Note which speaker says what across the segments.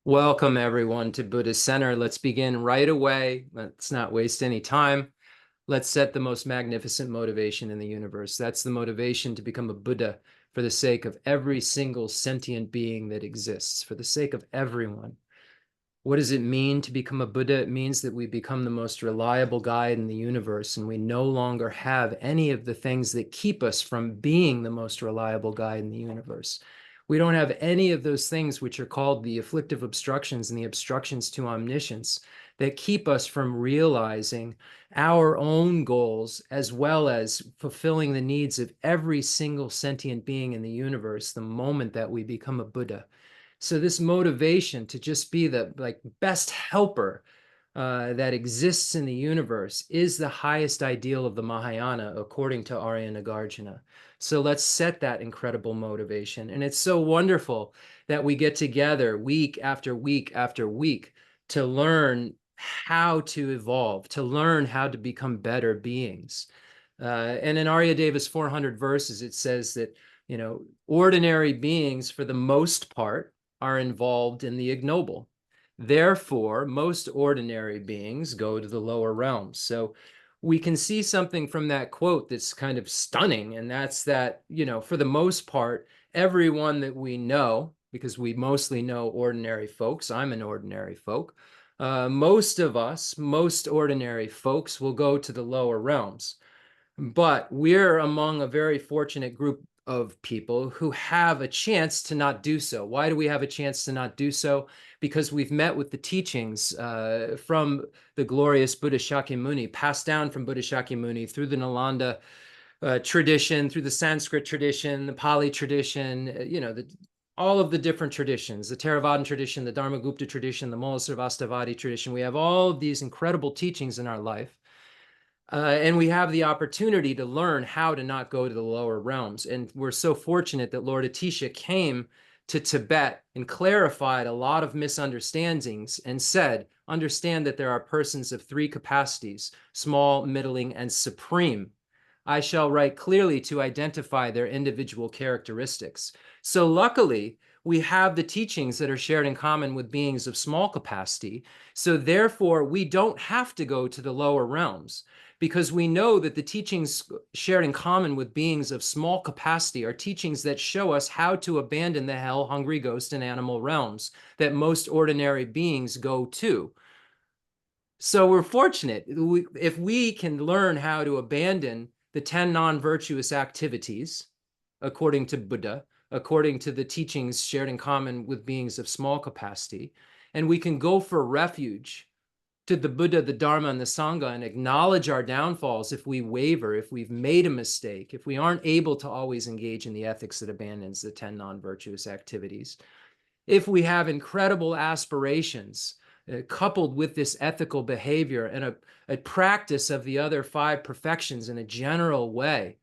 Speaker 1: Welcome everyone to Buddhist Center. Let's begin right away. Let's not waste any time. Let's set the most magnificent motivation in the universe. That's the motivation to become a Buddha for the sake of every single sentient being that exists, for the sake of everyone. What does it mean to become a Buddha? It means that we become the most reliable guide in the universe, and we no longer have any of the things that keep us from being the most reliable guide in the universe. We don't have any of those things which are called the afflictive obstructions and the obstructions to omniscience that keep us from realizing our own goals as well as fulfilling the needs of every single sentient being in the universe the moment that we become a Buddha. So this motivation to just be the best helper that exists in the universe is the highest ideal of the Mahayana, according to Arya Nagarjuna. So let's set that incredible motivation. And it's so wonderful that we get together week after week after week to learn how to evolve, to learn how to become better beings. And in Arya Deva's 400 verses, it says that, ordinary beings, for the most part, are involved in the ignoble. Therefore, most ordinary beings go to the lower realms. So we can see something from that quote that's kind of stunning, and that's that, for the most part, everyone that we know, because we mostly know ordinary folks, I'm an ordinary folk, most of us, most ordinary folks will go to the lower realms. But we're among a very fortunate group of people who have a chance to not do so. Why do we have a chance to not do so? Because we've met with the teachings from the glorious Buddha Shakyamuni, passed down from Buddha Shakyamuni through the Nalanda tradition, through the Sanskrit tradition, the Pali tradition, all of the different traditions, the Theravadan tradition, the Dharmagupta tradition, the Mulasarvastavadi tradition. We have all of these incredible teachings in our life. And we have the opportunity to learn how to not go to the lower realms. And we're so fortunate that Lord Atisha came to Tibet and clarified a lot of misunderstandings and said, understand that there are persons of three capacities, small, middling, and supreme. I shall write clearly to identify their individual characteristics. So luckily, we have the teachings that are shared in common with beings of small capacity. So therefore, we don't have to go to the lower realms, because we know that the teachings shared in common with beings of small capacity are teachings that show us how to abandon the hell, hungry, ghost, and animal realms that most ordinary beings go to. So we're fortunate if we can learn how to abandon the 10 non-virtuous activities, according to Buddha, according to the teachings shared in common with beings of small capacity, and we can go for refuge to the Buddha, the Dharma, and the Sangha and acknowledge our downfalls if we waver, if we've made a mistake, if we aren't able to always engage in the ethics that abandons the 10 non-virtuous activities, if we have incredible aspirations coupled with this ethical behavior and a practice of the other 5 perfections in a general way,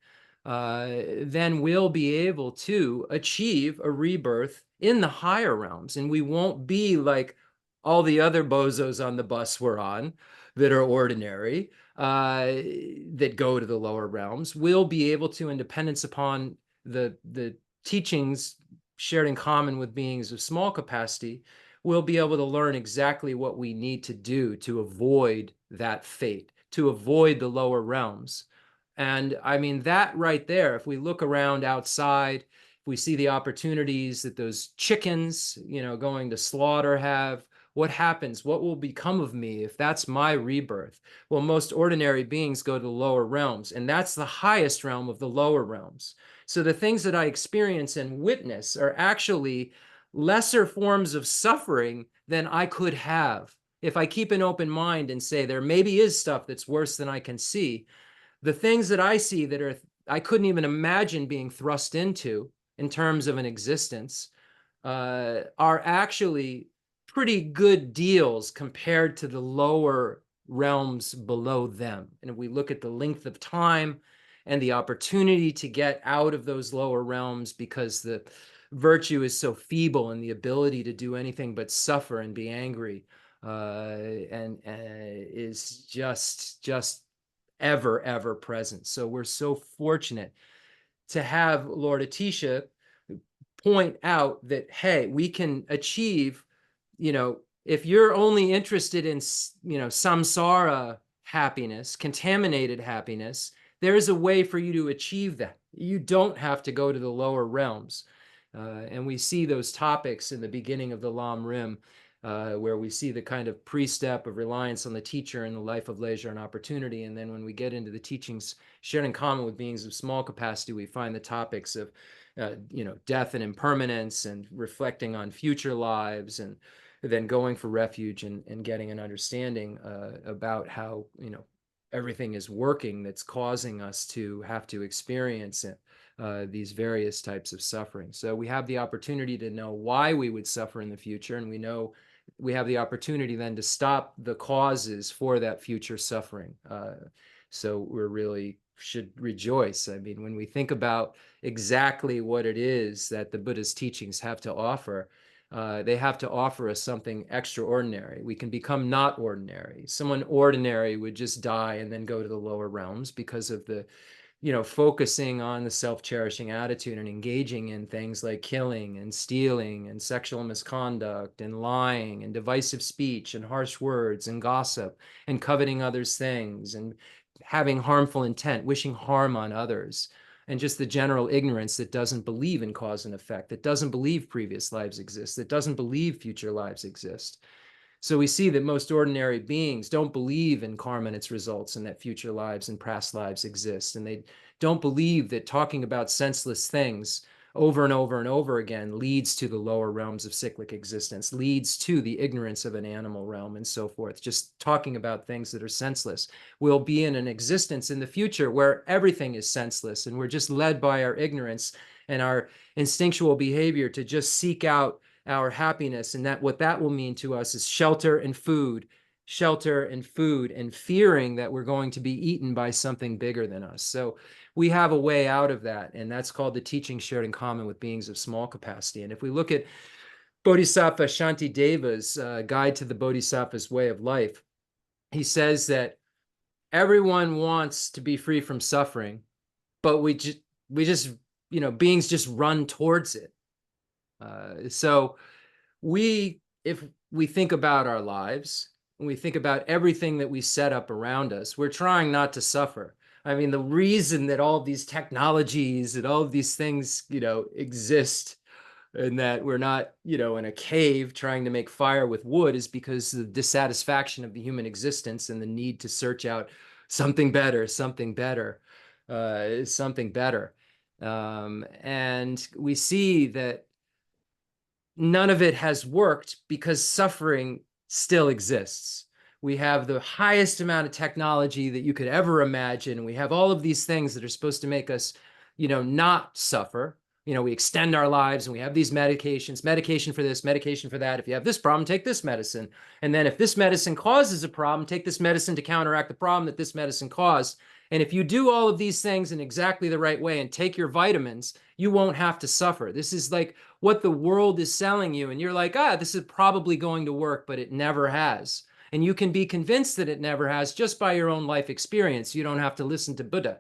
Speaker 1: then we'll be able to achieve a rebirth in the higher realms. And we won't be like all the other bozos on the bus we're on that are ordinary, that go to the lower realms. We'll be able to, in dependence upon the teachings shared in common with beings of small capacity, we'll be able to learn exactly what we need to do to avoid that fate, to avoid the lower realms. And I mean, that right there, if we look around outside, if we see the opportunities that those chickens, going to slaughter have, what happens? What will become of me if that's my rebirth? Well, most ordinary beings go to the lower realms, and that's the highest realm of the lower realms. So the things that I experience and witness are actually lesser forms of suffering than I could have. If I keep an open mind and say there maybe is stuff that's worse than I can see, the things that I see that I couldn't even imagine being thrust into in terms of an existence are actually pretty good deals compared to the lower realms below them. And if we look at the length of time and the opportunity to get out of those lower realms, because the virtue is so feeble and the ability to do anything but suffer and be angry and is just ever present. So we're so fortunate to have Lord Atisha point out that, hey, we can achieve if you're only interested in, samsara happiness, contaminated happiness, there is a way for you to achieve that. You don't have to go to the lower realms. And we see those topics in the beginning of the Lam Rim, where we see the kind of precept of reliance on the teacher in the life of leisure and opportunity. And then when we get into the teachings shared in common with beings of small capacity, we find the topics of, death and impermanence, and reflecting on future lives, and then going for refuge and getting an understanding about how, everything is working that's causing us to have to experience these various types of suffering. So we have the opportunity to know why we would suffer in the future, and we know we have the opportunity then to stop the causes for that future suffering. So we really should rejoice. I mean, when we think about exactly what it is that the Buddha's teachings have to offer, they have to offer us something extraordinary. We can become not ordinary. Someone ordinary would just die and then go to the lower realms because of the, focusing on the self-cherishing attitude and engaging in things like killing and stealing and sexual misconduct and lying and divisive speech and harsh words and gossip and coveting others' things and having harmful intent, wishing harm on others, and just the general ignorance that doesn't believe in cause and effect, that doesn't believe previous lives exist, that doesn't believe future lives exist. So we see that most ordinary beings don't believe in karma and its results, and that future lives and past lives exist. And they don't believe that talking about senseless things over and over and over again leads to the lower realms of cyclic existence, leads to the ignorance of an animal realm, and so forth. Just talking about things that are senseless. We'll be in an existence in the future where everything is senseless, and we're just led by our ignorance and our instinctual behavior to just seek out our happiness. And that what that will mean to us is shelter and food, and fearing that we're going to be eaten by something bigger than us. So we have a way out of that, and that's called the teaching shared in common with beings of small capacity. And if we look at Bodhisattva Shantideva's Guide to the Bodhisattva's Way of Life, he says that everyone wants to be free from suffering, but we just, beings just run towards it. So if we think about our lives, and we think about everything that we set up around us, we're trying not to suffer. I mean, the reason that all of these technologies and all of these things, exist, and that we're not, in a cave trying to make fire with wood, is because of the dissatisfaction of the human existence and the need to search out something better. And we see that none of it has worked because suffering still exists. We have the highest amount of technology that you could ever imagine. We have all of these things that are supposed to make us, not suffer. We extend our lives, and we have these medications, medication for this, medication for that. If you have this problem, take this medicine. And then if this medicine causes a problem, take this medicine to counteract the problem that this medicine caused. And if you do all of these things in exactly the right way and take your vitamins, you won't have to suffer. This is like what the world is selling you. And you're like, this is probably going to work, but it never has. And you can be convinced that it never has just by your own life experience. You don't have to listen to Buddha.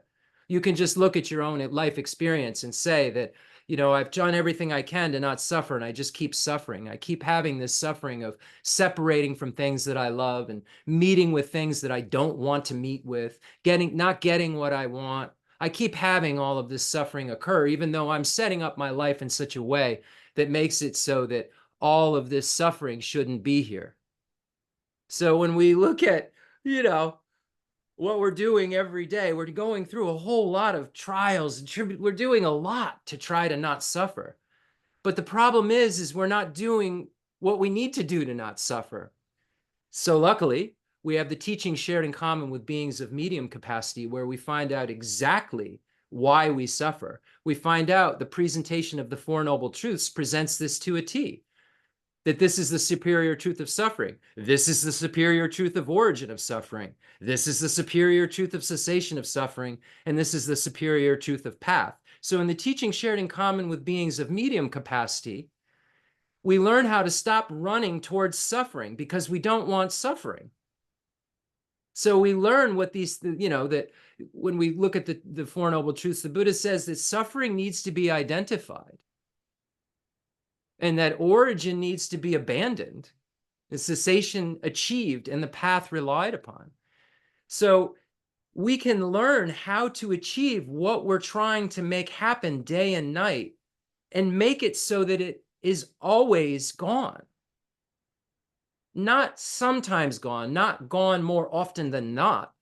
Speaker 1: You can just look at your own life experience and say that, I've done everything I can to not suffer, and I just keep suffering. I keep having this suffering of separating from things that I love and meeting with things that I don't want to meet with, not getting what I want. I keep having all of this suffering occur, even though I'm setting up my life in such a way that makes it so that all of this suffering shouldn't be here. So when we look at, what we're doing every day, we're going through a whole lot of trials and tribulations. We're doing a lot to try to not suffer. But the problem is we're not doing what we need to do to not suffer. So luckily, we have the teaching shared in common with beings of medium capacity, where we find out exactly why we suffer. We find out the presentation of the Four Noble Truths presents this to a T. That this is the superior truth of suffering. This is the superior truth of origin of suffering. This is the superior truth of cessation of suffering. And this is the superior truth of path. So in the teaching shared in common with beings of medium capacity, we learn how to stop running towards suffering because we don't want suffering. So we learn what these, that when we look at the Four Noble Truths, the Buddha says that suffering needs to be identified. And that origin needs to be abandoned. the cessation achieved, and the path relied upon. So we can learn how to achieve what we're trying to make happen day and night and make it so that it is always gone. Not sometimes gone, not gone more often than not.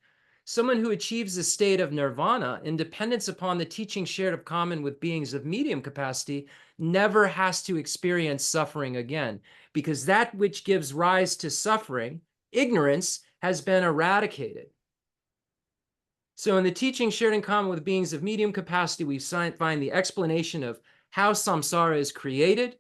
Speaker 1: Someone who achieves a state of nirvana in dependence upon the teaching shared of common with beings of medium capacity never has to experience suffering again, because that which gives rise to suffering, ignorance, has been eradicated. So in the teaching shared in common with beings of medium capacity, we find the explanation of how samsara is created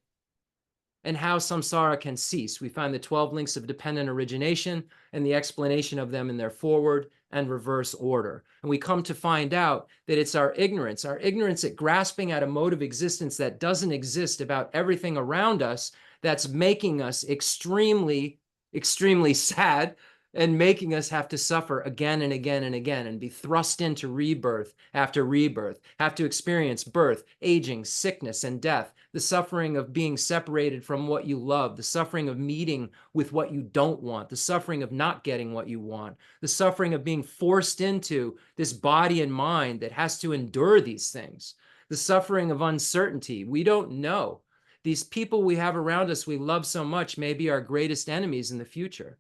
Speaker 1: and how samsara can cease. We find the 12 links of dependent origination and the explanation of them in their forward and reverse order. And we come to find out that it's our ignorance at grasping at a mode of existence that doesn't exist about everything around us, that's making us extremely, extremely sad and making us have to suffer again and again and again and be thrust into rebirth after rebirth, have to experience birth, aging, sickness, and death, the suffering of being separated from what you love, the suffering of meeting with what you don't want, the suffering of not getting what you want, the suffering of being forced into this body and mind that has to endure these things, the suffering of uncertainty. We don't know. These people we have around us we love so much may be our greatest enemies in the future.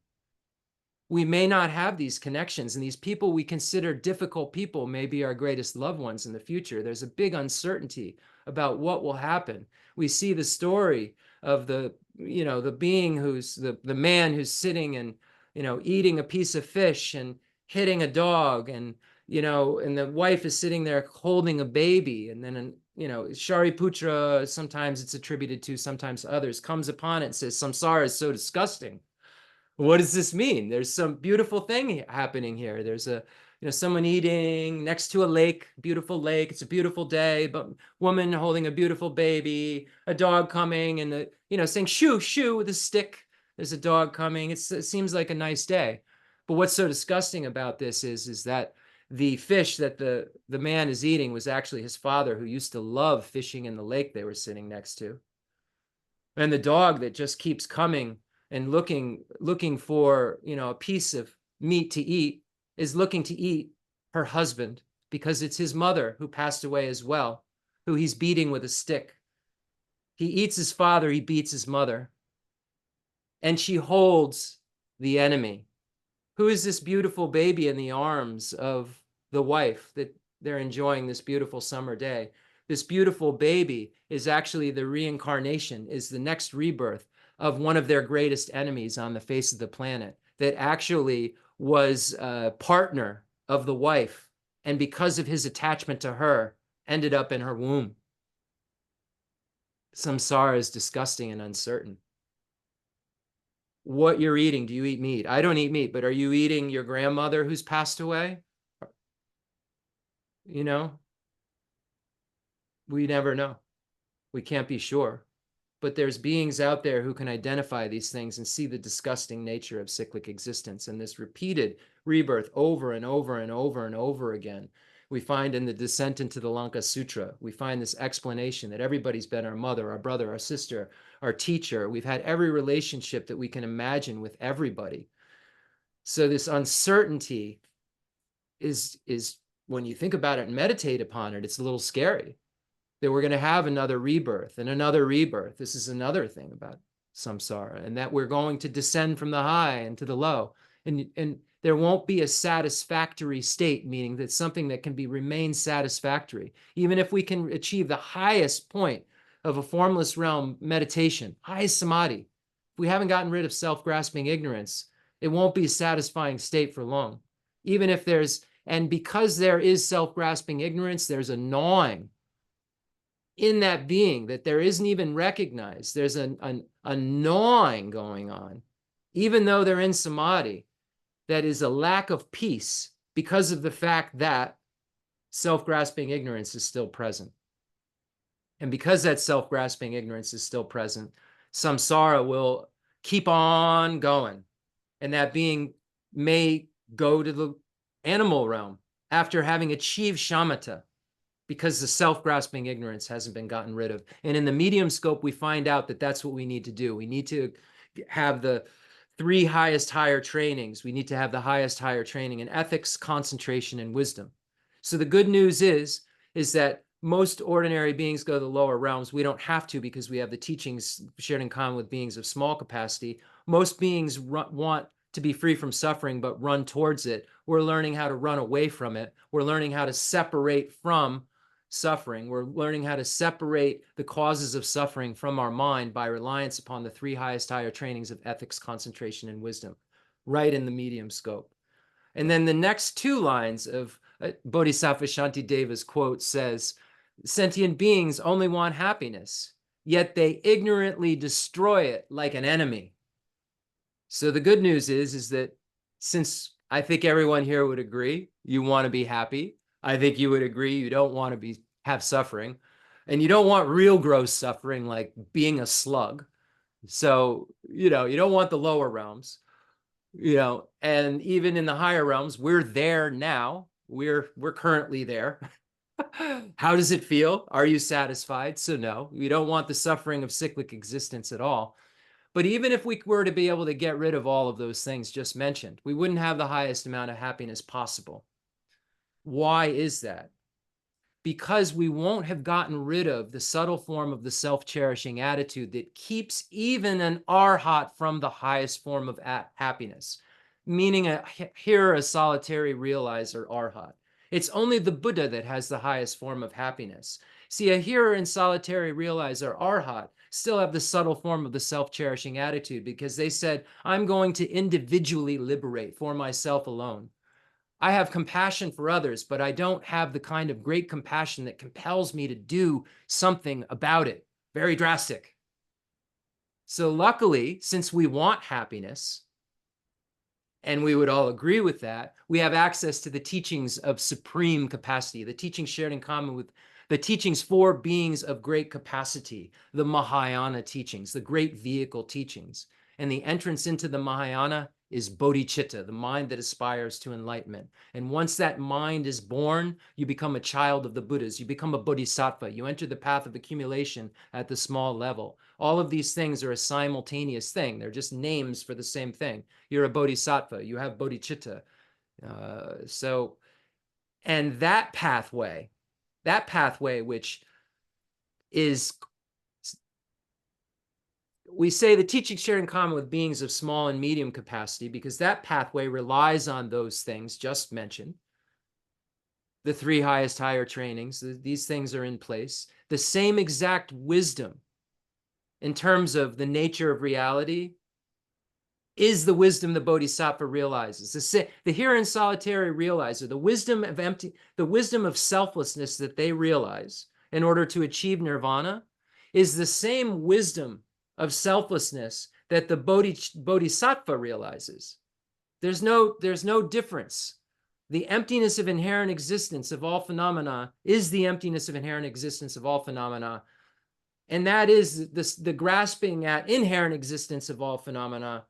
Speaker 1: We may not have these connections, and these people we consider difficult people may be our greatest loved ones in the future. There's a big uncertainty about what will happen. We see the story of the being who's the man who's sitting and, eating a piece of fish and hitting a dog, and, and the wife is sitting there holding a baby, and then, Shariputra, sometimes it's attributed to, sometimes others, comes upon it and says, samsara is so disgusting. What does this mean? There's some beautiful thing happening here. There's someone eating next to a lake, beautiful lake. It's a beautiful day, but woman holding a beautiful baby, a dog coming and, saying shoo, shoo with a stick. There's a dog coming. It seems like a nice day. But what's so disgusting about this is that the fish that the man is eating was actually his father, who used to love fishing in the lake they were sitting next to. And the dog that just keeps coming and looking for, a piece of meat to eat, is looking to eat her husband, because it's his mother who passed away as well, who he's beating with a stick. He eats his father, he beats his mother. And she holds the enemy. Who is this beautiful baby in the arms of the wife that they're enjoying this beautiful summer day? This beautiful baby is actually the reincarnation, is the next rebirth of one of their greatest enemies on the face of the planet, that actually was a partner of the wife, and because of his attachment to her, ended up in her womb. Samsara is disgusting and uncertain. What you're eating, do you eat meat? I don't eat meat, but are you eating your grandmother who's passed away? We never know. We can't be sure. But there's beings out there who can identify these things and see the disgusting nature of cyclic existence, and this repeated rebirth over and over and over and over again. We find in the Descent into the Lanka Sutra, we find this explanation that everybody's been our mother, our brother, our sister, our teacher. We've had every relationship that we can imagine with everybody. So this uncertainty is when you think about it and meditate upon it, it's a little scary. That we're going to have another rebirth and another rebirth. This is another thing about samsara, and that we're going to descend from the high into the low. And there won't be a satisfactory state, meaning that something that can remain satisfactory. Even if we can achieve the highest point of a formless realm meditation, highest samadhi, if we haven't gotten rid of self-grasping ignorance, it won't be a satisfying state for long. Even if and because there is self-grasping ignorance, there's a gnawing in that being that there isn't even recognized. There's a gnawing going on, even though they're in samadhi, that is a lack of peace because of the fact that self-grasping ignorance is still present. And because that self-grasping ignorance is still present, samsara will keep on going. And that being may go to the animal realm after having achieved shamatha, because the self-grasping ignorance hasn't been gotten rid of. And in the medium scope, we find out that that's what we need to do. We need to have the three highest higher trainings. We need to have the highest higher training in ethics, concentration, and wisdom. So the good news is that most ordinary beings go to the lower realms. We don't have to because we have the teachings shared in common with beings of small capacity. Most beings want to be free from suffering, but run towards it. We're learning how to run away from it. We're learning how to separate from suffering. We're learning how to separate the causes of suffering from our mind by reliance upon the three highest higher trainings of ethics, concentration, and wisdom, right in the medium scope. And then the next two lines of Bodhisattva Shantideva's quote says, sentient beings only want happiness, yet they ignorantly destroy it like an enemy. So the good news is that since I think everyone here would agree, you want to be happy. I think you would agree you don't want to have suffering, and you don't want real gross suffering like being a slug. So, you don't want the lower realms, and even in the higher realms, we're there now. We're currently there. How does it feel? Are you satisfied? So no, we don't want the suffering of cyclic existence at all. But even if we were to be able to get rid of all of those things just mentioned, we wouldn't have the highest amount of happiness possible. Why is that? Because we won't have gotten rid of the subtle form of the self-cherishing attitude that keeps even an arhat from the highest form of happiness, meaning here a solitary realizer arhat. It's only the Buddha that has the highest form of happiness. See, a hearer and solitary realizer arhat still have the subtle form of the self-cherishing attitude because they said, I'm going to individually liberate for myself alone. I have compassion for others, but I don't have the kind of great compassion that compels me to do something about it. Very drastic. So luckily, since we want happiness, and we would all agree with that, we have access to the teachings of supreme capacity, the teachings shared in common with the teachings for beings of great capacity, the Mahayana teachings, the great vehicle teachings. And the entrance into the Mahayana is bodhicitta, the mind that aspires to enlightenment. And once that mind is born, you become a child of the Buddhas. You become a bodhisattva. You enter the path of accumulation at the small level. All of these things are a simultaneous thing. They're just names for the same thing. You're a bodhisattva. You have bodhicitta. And that pathway, which is, we say the teaching shared in common with beings of small and medium capacity, because that pathway relies on those things just mentioned. The three highest higher trainings, these things are in place. The same exact wisdom in terms of the nature of reality is the wisdom the Bodhisattva realizes. The here and solitary realizer, the wisdom of selflessness that they realize in order to achieve nirvana is the same wisdom of selflessness that the Bodhisattva realizes. There's no difference. The emptiness of inherent existence of all phenomena is the emptiness of inherent existence of all phenomena. And that is the grasping at inherent existence of all phenomena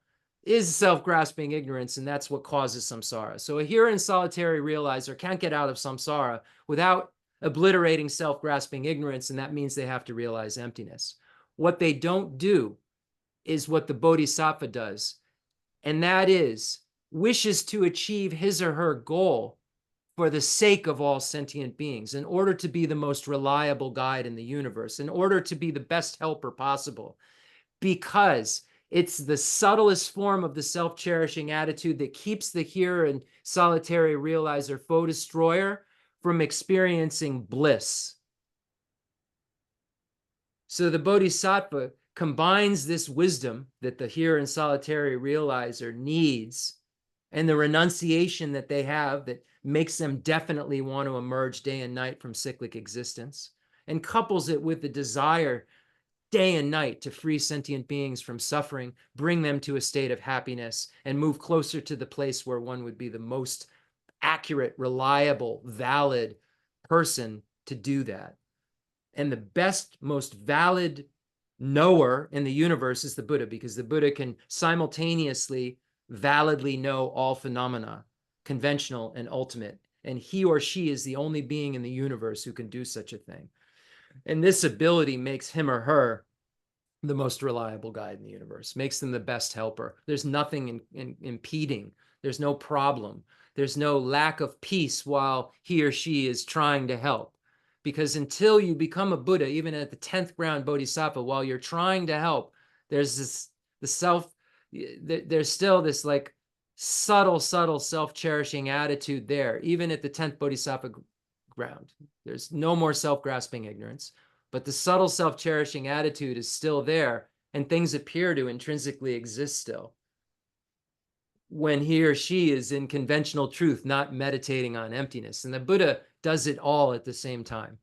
Speaker 1: is self-grasping ignorance, and that's what causes samsara. So a here and solitary realizer can't get out of samsara without obliterating self-grasping ignorance, and that means they have to realize emptiness. What they don't do is what the Bodhisattva does, and that is wishes to achieve his or her goal for the sake of all sentient beings, in order to be the most reliable guide in the universe, in order to be the best helper possible, because it's the subtlest form of the self-cherishing attitude that keeps the here and solitary realizer foe destroyer from experiencing bliss. So the Bodhisattva combines this wisdom that the here and solitary realizer needs and the renunciation that they have that makes them definitely want to emerge day and night from cyclic existence, and couples it with the desire day and night to free sentient beings from suffering, bring them to a state of happiness, and move closer to the place where one would be the most accurate, reliable, valid person to do that. And the best, most valid knower in the universe is the Buddha, because the Buddha can simultaneously validly know all phenomena, conventional and ultimate. And he or she is the only being in the universe who can do such a thing. And this ability makes him or her the most reliable guide in the universe, makes them the best helper. There's nothing impeding. There's no problem. There's no lack of peace while he or she is trying to help. Because until you become a Buddha, even at the 10th ground Bodhisattva, while you're trying to help, there's there's still this like subtle self-cherishing attitude there, even at the 10th Bodhisattva ground. There's no more self-grasping ignorance, but the subtle self-cherishing attitude is still there, and things appear to intrinsically exist still when he or she is in conventional truth, not meditating on emptiness. And the Buddha does it all at the same time.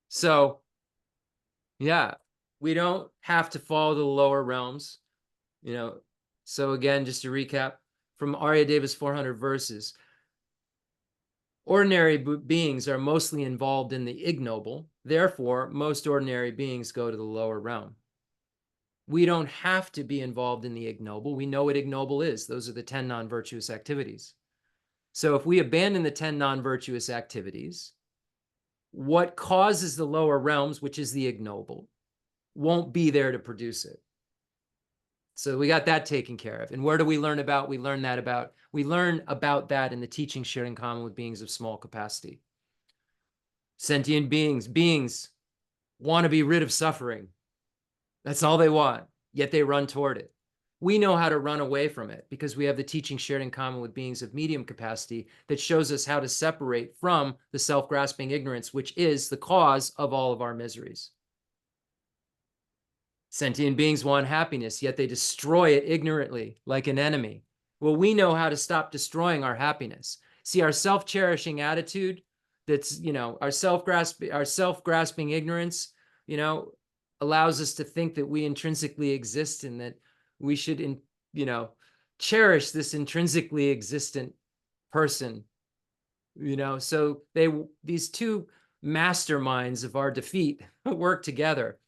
Speaker 1: So, yeah, we don't have to follow the lower realms, you know. So again, just to recap from Aryadeva's 400 verses, ordinary beings are mostly involved in the ignoble. Therefore, most ordinary beings go to the lower realm. We don't have to be involved in the ignoble. We know what ignoble is. Those are the 10 non-virtuous activities. So if we abandon the 10 non-virtuous activities, what causes the lower realms, which is the ignoble, won't be there to produce it. So we got that taken care of. And where do we learn about? We learn about that in the teaching shared in common with beings of small capacity. Sentient beings want to be rid of suffering. That's all they want, yet they run toward it. We know how to run away from it because we have the teaching shared in common with beings of medium capacity that shows us how to separate from the self-grasping ignorance, which is the cause of all of our miseries. Sentient beings want happiness, yet they destroy it ignorantly, like an enemy. Well, we know how to stop destroying our happiness. See, our self-cherishing attitude, that's, our self-grasping ignorance, allows us to think that we intrinsically exist and that we should, cherish this intrinsically existent person, so these two masterminds of our defeat work together.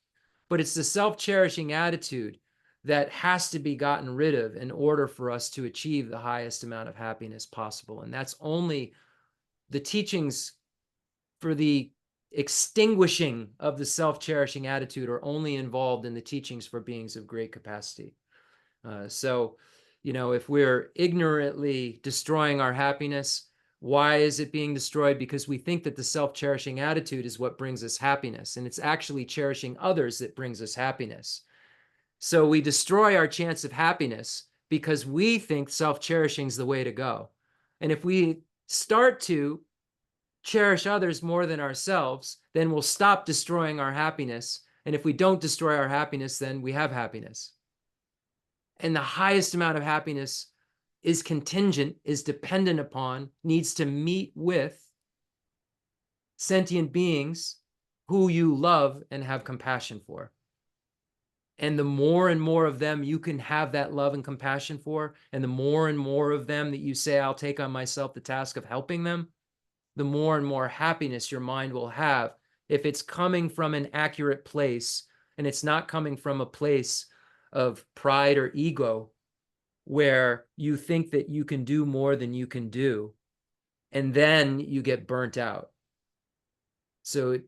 Speaker 1: But it's the self-cherishing attitude that has to be gotten rid of in order for us to achieve the highest amount of happiness possible. And that's only the teachings for the extinguishing of the self-cherishing attitude are only involved in the teachings for beings of great capacity. So, if we're ignorantly destroying our happiness, why is it being destroyed? Because we think that the self-cherishing attitude is what brings us happiness, and it's actually cherishing others that brings us happiness. So we destroy our chance of happiness because we think self-cherishing is the way to go. And if we start to cherish others more than ourselves, then we'll stop destroying our happiness. And if we don't destroy our happiness, then we have happiness. And the highest amount of happiness is contingent, is dependent upon, needs to meet with sentient beings who you love and have compassion for. And the more and more of them you can have that love and compassion for, and the more and more of them that you say, I'll take on myself the task of helping them, the more and more happiness your mind will have if it's coming from an accurate place and it's not coming from a place of pride or ego where you think that you can do more than you can do, and then you get burnt out. So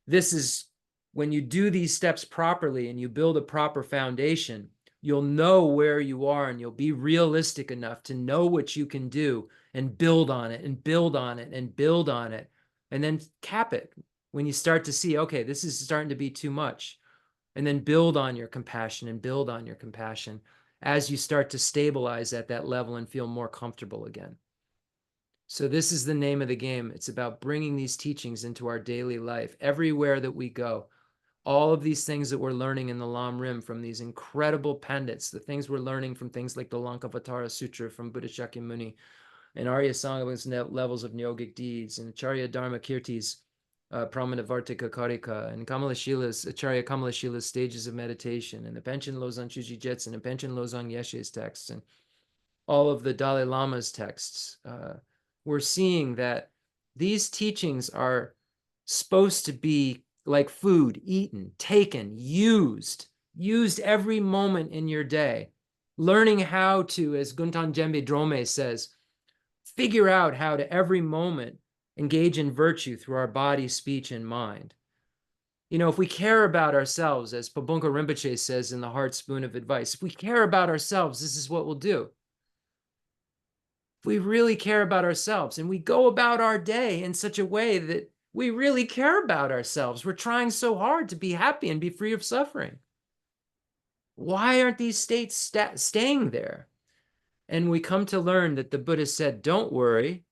Speaker 1: this is when you do these steps properly and you build a proper foundation, you'll know where you are and you'll be realistic enough to know what you can do and build on it and build on it and build on it, and then cap it when you start to see, okay, this is starting to be too much. And then build on your compassion and build on your compassion as you start to stabilize at that level and feel more comfortable again. So this is the name of the game. It's about bringing these teachings into our daily life, everywhere that we go. All of these things that we're learning in the Lam Rim from these incredible pandits, the things we're learning from things like the Lankavatara Sutra from Buddha Shakyamuni, and Arya Sangha's levels of yogic deeds, and Acharya Dharma Kirti's Pramanavartika Karika, and Acharya Kamalashila's stages of meditation, and the Panchen Losang Chuji Jetsun, and Panchen Losang Yeshe's texts, and all of the Dalai Lama's texts. We're seeing that these teachings are supposed to be like food, eaten, taken, used every moment in your day. Learning how to, as Guntan Jembe Drome says, figure out how to every moment engage in virtue through our body, speech, and mind. You know, if we care about ourselves, as Pabonka Rinpoche says in the Heart Spoon of Advice, if we care about ourselves, this is what we'll do. If we really care about ourselves and we go about our day in such a way that we really care about ourselves, we're trying so hard to be happy and be free of suffering. Why aren't these states staying there? And we come to learn that the Buddha said, don't worry,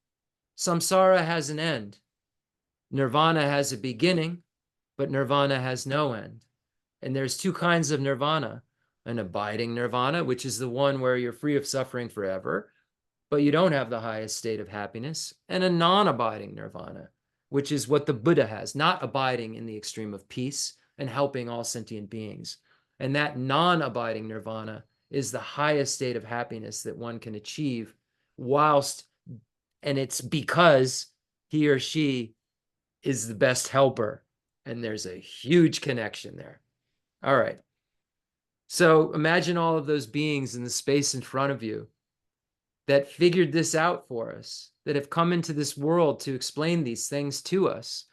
Speaker 1: samsara has an end. Nirvana has a beginning, but nirvana has no end. And there's two kinds of nirvana: an abiding nirvana, which is the one where you're free of suffering forever, but you don't have the highest state of happiness, and a non-abiding nirvana, which is what the Buddha has, not abiding in the extreme of peace and helping all sentient beings. And that non-abiding nirvana is the highest state of happiness that one can achieve and it's because he or she is the best helper. And there's a huge connection there. All right. So imagine all of those beings in the space in front of you that figured this out for us, that have come into this world to explain these things to us,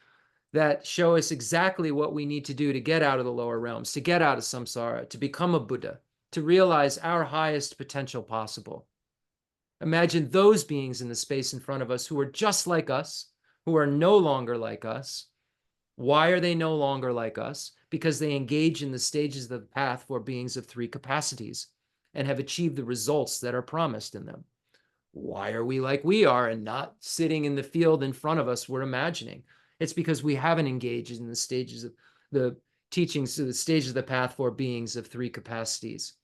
Speaker 1: that show us exactly what we need to do to get out of the lower realms, to get out of samsara, to become a Buddha, to realize our highest potential possible. Imagine those beings in the space in front of us who are just like us, who are no longer like us. Why are they no longer like us? Because they engage in the stages of the path for beings of three capacities and have achieved the results that are promised in them. Why are we like we are and not sitting in the field in front of us we're imagining? It's because we haven't engaged in the stages of the teachings, the stages of the path for beings of three capacities.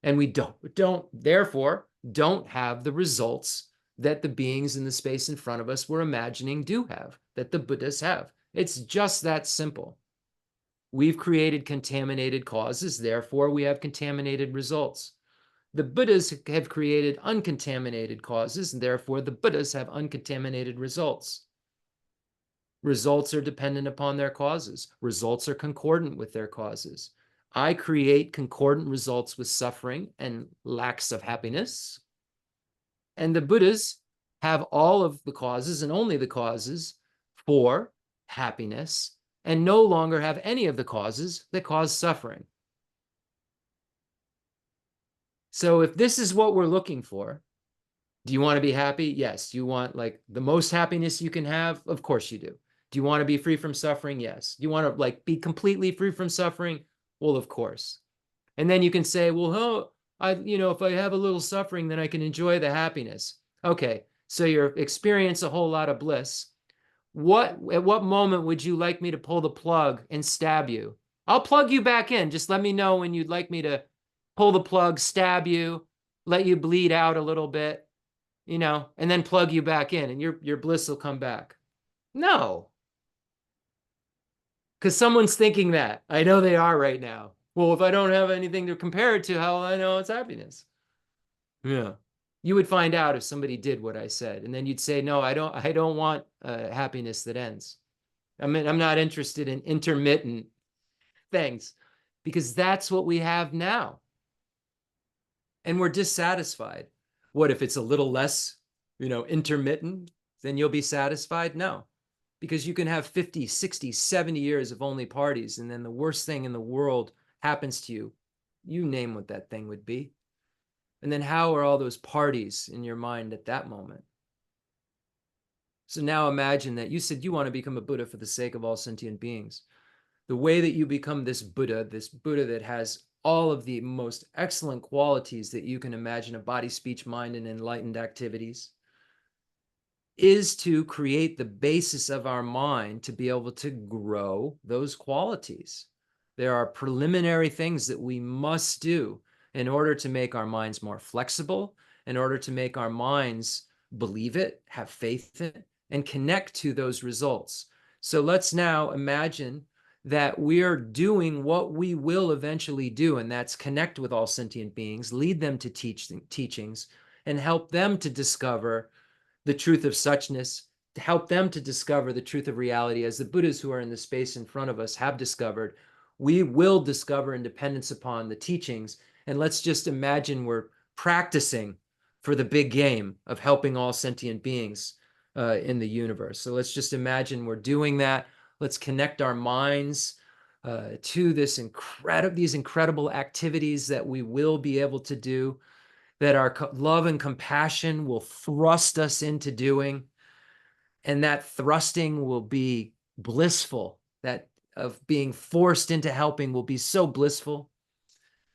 Speaker 1: And we therefore don't have the results that the beings in the space in front of us we're imagining do have, that the Buddhas have. It's just that simple. We've created contaminated causes, therefore we have contaminated results. The Buddhas have created uncontaminated causes, and therefore the Buddhas have uncontaminated results. Results are dependent upon their causes. Results are concordant with their causes. I create concordant results with suffering and lacks of happiness. And the Buddhas have all of the causes and only the causes for happiness, and no longer have any of the causes that cause suffering. So if this is what we're looking for, do you want to be happy? Yes. Do you want like the most happiness you can have? Of course you do. Do you want to be free from suffering? Yes. Do you want to like be completely free from suffering? Well, of course. And then you can say, well, if I have a little suffering, then I can enjoy the happiness. Okay. So you're experience a whole lot of bliss. At what moment would you like me to pull the plug and stab you? I'll plug you back in. Just let me know when you'd like me to pull the plug, stab you, let you bleed out a little bit, and then plug you back in and your bliss will come back. No. Because someone's thinking that. I know they are right now. Well, if I don't have anything to compare it to, how will I know it's happiness? Yeah. You would find out if somebody did what I said, and then you'd say, no, I don't want happiness that ends. I'm not interested in intermittent things, because that's what we have now. And we're dissatisfied. What if it's a little less, intermittent, then you'll be satisfied? No, because you can have 50, 60, 70 years of only parties, and then the worst thing in the world happens to you. You name what that thing would be. And then how are all those parties in your mind at that moment? So now imagine that you said you want to become a Buddha for the sake of all sentient beings. The way that you become this Buddha that has all of the most excellent qualities that you can imagine of body, speech, mind, and enlightened activities, is to create the basis of our mind to be able to grow those qualities. There are preliminary things that we must do in order to make our minds more flexible, in order to make our minds believe it, have faith in it, and connect to those results. So let's now imagine that we are doing what we will eventually do, and that's connect with all sentient beings, lead them to teachings, and help them to discover the truth of suchness, to help them to discover the truth of reality, as the Buddhas who are in the space in front of us have discovered. We will discover in dependence upon the teachings. And let's just imagine we're practicing for the big game of helping all sentient beings in the universe. So let's just imagine we're doing that. Let's connect our minds to these incredible activities that we will be able to do, that our love and compassion will thrust us into doing. And that thrusting will be blissful. That of being forced into helping will be so blissful,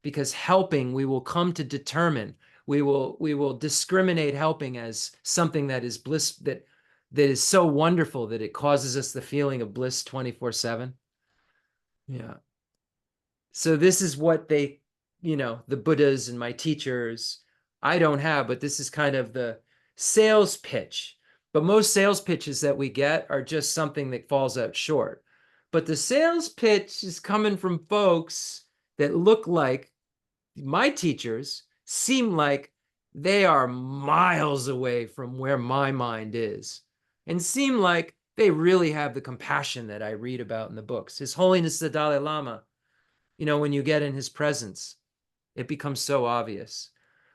Speaker 1: because helping, we will come to determine, we will discriminate helping as something that is bliss, that is so wonderful that it causes us the feeling of bliss 24/7. Yeah. So this is what they, the Buddhas and my teachers, I don't have, but this is kind of the sales pitch. But most sales pitches that we get are just something that falls out short. But the sales pitch is coming from folks that look like my teachers, seem like they are miles away from where my mind is, and seem like they really have the compassion that I read about in the books. His Holiness the Dalai Lama, when you get in his presence, it becomes so obvious.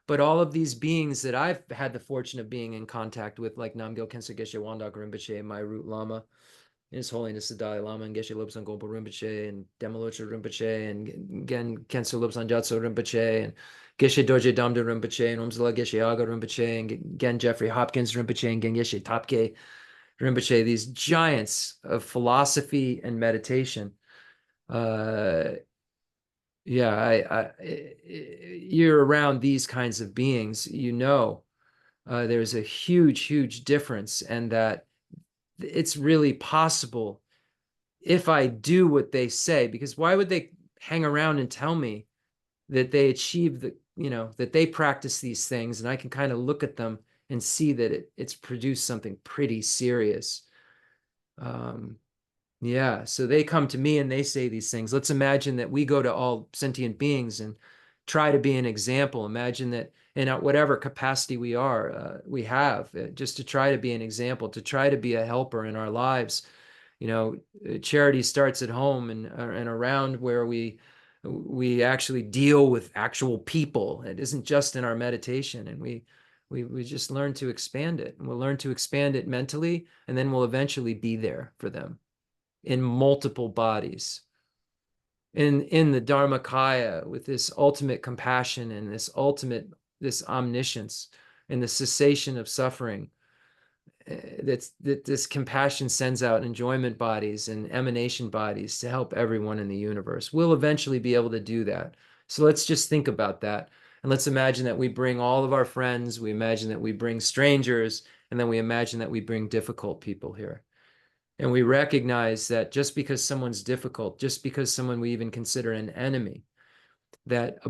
Speaker 1: But all of these beings that I've had the fortune of being in contact with, like Namgyal Khensur Geshe Wangdak Rinpoche, my root Lama, His Holiness the Dalai Lama, and Geshe Lobsang Gonpo Rinpoche, and Demolocha Rinpoche, and again Khensur Lobsang Gyatso Rinpoche, and Geshe Dorji Damdul Rinpoche, and Umse Geshe Agha Rinpoche, and again Jeffrey Hopkins Rinpoche, and again Geshe Tapke Rinpoche, these giants of philosophy and meditation. Yeah, you're around these kinds of beings, there's a huge difference, and that it's really possible if I do what they say, because why would they hang around and tell me that they achieve that they practice these things, and I can kind of look at them and see that it's produced something pretty serious. Yeah, so they come to me and they say these things. Let's imagine that we go to all sentient beings and try to be an example. Imagine that in whatever capacity we have, just to try to be an example, to try to be a helper in our lives. Charity starts at home and around where we actually deal with actual people. It isn't just in our meditation, and we just learn to expand it, and we'll learn to expand it mentally, and then we'll eventually be there for them in multiple bodies, in the Dharmakaya, with this ultimate compassion and this omniscience and the cessation of suffering. That this compassion sends out enjoyment bodies and emanation bodies to help everyone in the universe. We'll eventually be able to do that. So let's just think about that. And let's imagine that we bring all of our friends, we imagine that we bring strangers, and then we imagine that we bring difficult people here. And we recognize that just because someone's difficult, just because someone we even consider an enemy, that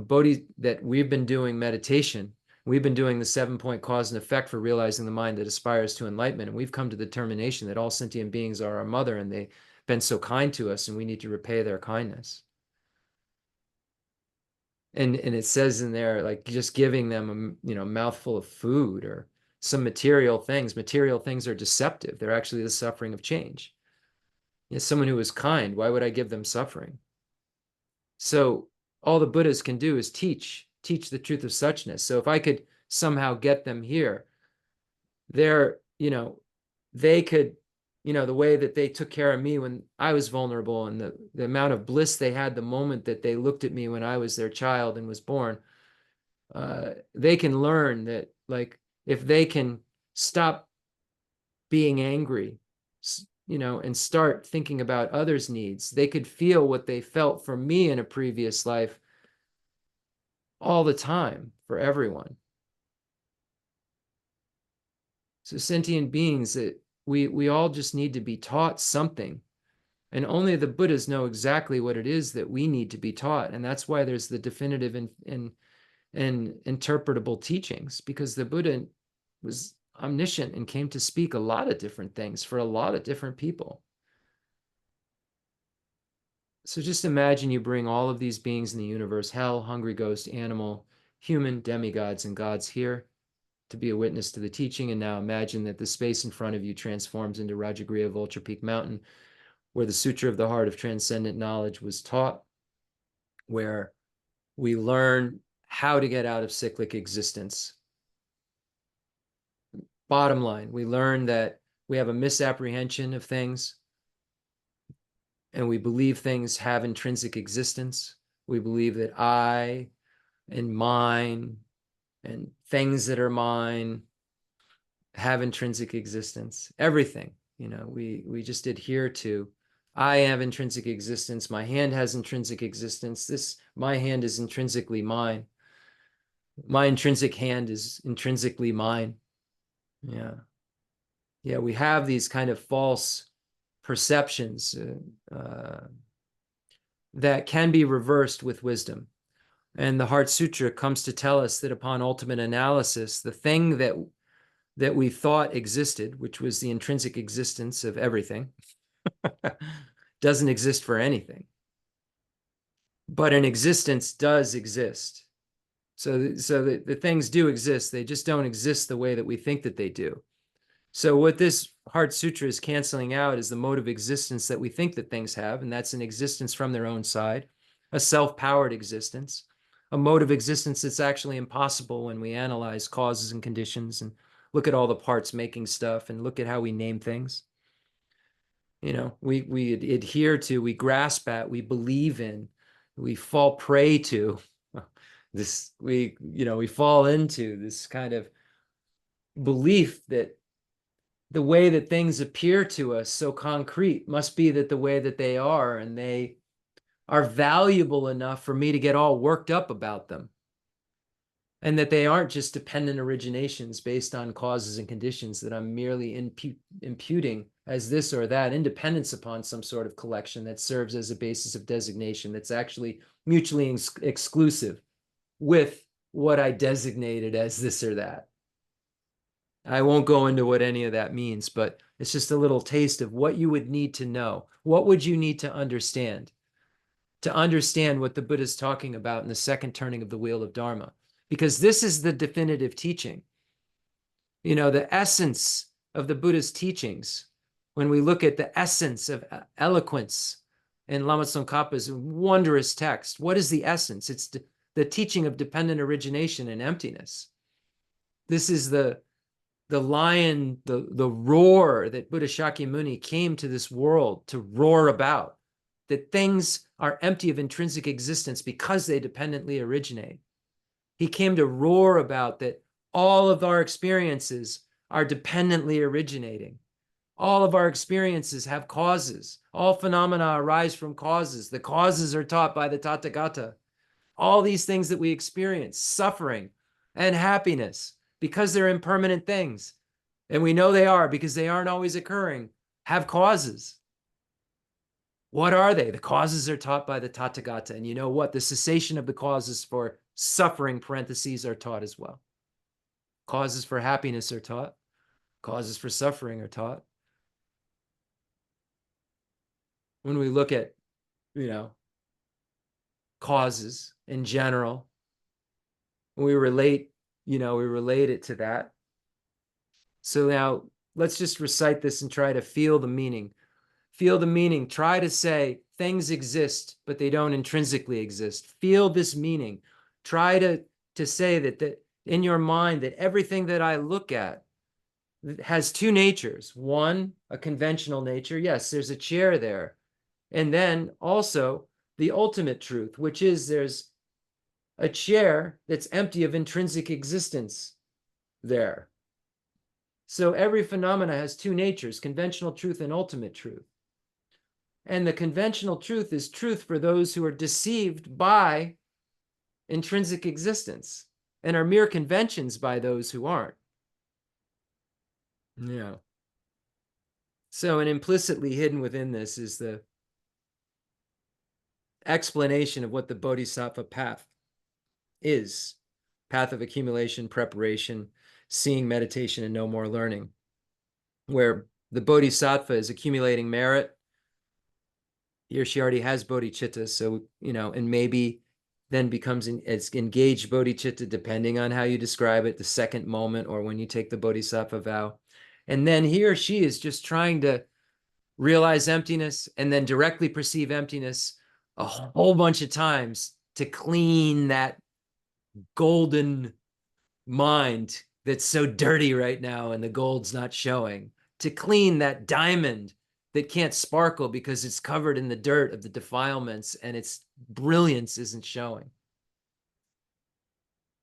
Speaker 1: we've been doing meditation, we've been doing the 7-point cause and effect for realizing the mind that aspires to enlightenment, and we've come to the determination that all sentient beings are our mother, and they've been so kind to us, and we need to repay their kindness. And it says in there, like, just giving them a mouthful of food or some material things are deceptive. They're actually the suffering of change. Someone who is kind, why would I give them suffering? So all the Buddhas can do is teach the truth of suchness. So if I could somehow get them here, they could, the way that they took care of me when I was vulnerable, and the amount of bliss they had the moment that they looked at me when I was their child and was born, they can learn that, like, if they can stop being angry, and start thinking about others' needs, they could feel what they felt for me in a previous life all the time for everyone. So sentient beings, that we all just need to be taught something, and only the Buddhas know exactly what it is that we need to be taught. And that's why there's the definitive and interpretable teachings, because the Buddha was omniscient and came to speak a lot of different things for a lot of different people. So just imagine you bring all of these beings in the universe, hell, hungry ghost, animal, human, demigods, and gods here to be a witness to the teaching. And now imagine that the space in front of you transforms into Rajagriha Vulture Peak Mountain, where the Sutra of the Heart of Transcendent Knowledge was taught, where we learn how to get out of cyclic existence. Bottom line, we learn that we have a misapprehension of things, and we believe things have intrinsic existence. We believe that I and mine and things that are mine have intrinsic existence. Everything, we just adhere to. I have intrinsic existence. My hand has intrinsic existence. My hand is intrinsically mine. My intrinsic hand is intrinsically mine. Yeah. Yeah, we have these kind of false perceptions that can be reversed with wisdom. And the Heart Sutra comes to tell us that upon ultimate analysis, the thing that we thought existed, which was the intrinsic existence of everything, doesn't exist for anything. But an existence does exist. So the things do exist. They just don't exist the way that we think that they do. So what this Heart Sutra is canceling out is the mode of existence that we think that things have, and that's an existence from their own side, a self-powered existence, a mode of existence that's actually impossible when we analyze causes and conditions and look at all the parts making stuff and look at how we name things. We adhere to, we grasp at, we believe in, we fall prey to this, we fall into this kind of belief that the way that things appear to us so concrete must be that the way that they are, and they are valuable enough for me to get all worked up about them, and that they aren't just dependent originations based on causes and conditions that I'm merely imputing as this or that, independence upon some sort of collection that serves as a basis of designation that's actually mutually exclusive with what I designated as this or that. I won't go into what any of that means, but it's just a little taste of what you would need to know. What would you need to understand what the Buddha is talking about in the second turning of the wheel of Dharma? Because this is the definitive teaching. The essence of the Buddha's teachings, when we look at the essence of eloquence in Lama Tsongkhapa's wondrous text, what is the essence? It's the teaching of dependent origination and emptiness. This is the lion, the roar that Buddha Shakyamuni came to this world to roar about, that things are empty of intrinsic existence because they dependently originate. He came to roar about that all of our experiences are dependently originating. All of our experiences have causes. All phenomena arise from causes. The causes are taught by the Tathagata. All these things that we experience, suffering and happiness, because they're impermanent things, and we know they are because they aren't always occurring, have causes. What are they? The causes are taught by the Tathagata. And you know what? The cessation of the causes for suffering, parentheses, are taught as well. Causes for happiness are taught. Causes for suffering are taught. When we look at, causes in general, we relate it to that. So now let's just recite this and try to feel the meaning. Feel the meaning. Try to say things exist, but they don't intrinsically exist. Feel this meaning. Try to say that in your mind that everything that I look at has two natures. One, a conventional nature. Yes, there's a chair there. And then also the ultimate truth, which is there's a chair that's empty of intrinsic existence there. So every phenomena has two natures, conventional truth and ultimate truth. And the conventional truth is truth for those who are deceived by intrinsic existence and are mere conventions by those who aren't. Yeah. So, and implicitly hidden within this is the explanation of what the Bodhisattva path is. Path of accumulation, preparation, seeing, meditation, and no more learning, where the Bodhisattva is accumulating merit. He or she already has Bodhicitta, so, and maybe then becomes it's engaged Bodhicitta, depending on how you describe it, the second moment or when you take the Bodhisattva vow. And then he or she is just trying to realize emptiness and then directly perceive emptiness a whole bunch of times to clean that golden mind that's so dirty right now and the gold's not showing, to clean that diamond that can't sparkle because it's covered in the dirt of the defilements and its brilliance isn't showing.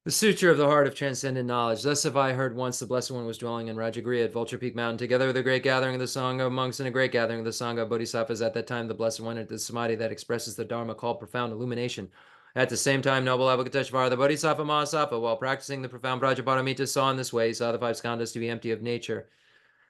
Speaker 1: The Sutra of the Heart of Transcendent Knowledge. Thus have I heard once the Blessed One was dwelling in Rajagriha at Vulture Peak Mountain, together with a great gathering of the Sangha of monks and a great gathering of the Sangha of Bodhisattvas. At that time, the Blessed One entered the samadhi that expresses the Dharma called profound illumination. At the same time, noble Avalokiteshvara, the Bodhisattva Mahasattva, while practicing the profound Prajaparamita, saw in this way, he saw the five skandhas to be empty of nature.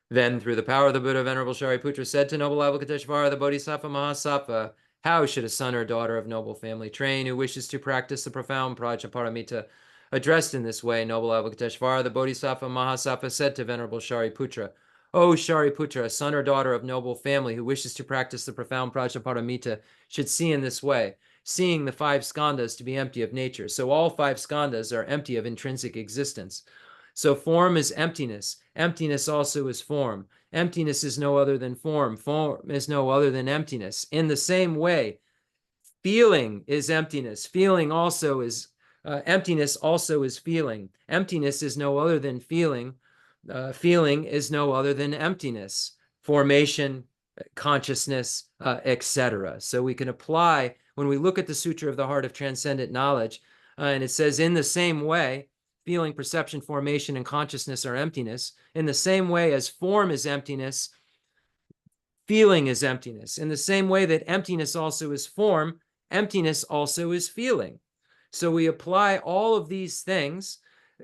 Speaker 1: Then, through the power of the Buddha, Venerable Shariputra said to noble Avalokiteshvara, the Bodhisattva Mahasattva, how should a son or daughter of noble family train who wishes to practice the profound Prajaparamita? Addressed in this way, noble Avalokiteshvara, the Bodhisattva Mahasattva said to Venerable Shariputra, O Shariputra, a son or daughter of noble family who wishes to practice the profound Prajaparamita should see in this way, seeing the five skandhas to be empty of nature. So all five skandhas are empty of intrinsic existence. So form is emptiness. Emptiness also is form. Emptiness is no other than form. Form is no other than emptiness. In the same way, feeling is emptiness. Feeling also is emptiness also is feeling. Emptiness is no other than feeling. Feeling is no other than emptiness, formation, consciousness, etc. So we can apply, when we look at the Sutra of the Heart of Transcendent Knowledge, and it says, in the same way, feeling, perception, formation, and consciousness are emptiness. In the same way as form is emptiness, feeling is emptiness. In the same way that emptiness also is form, emptiness also is feeling. So we apply all of these things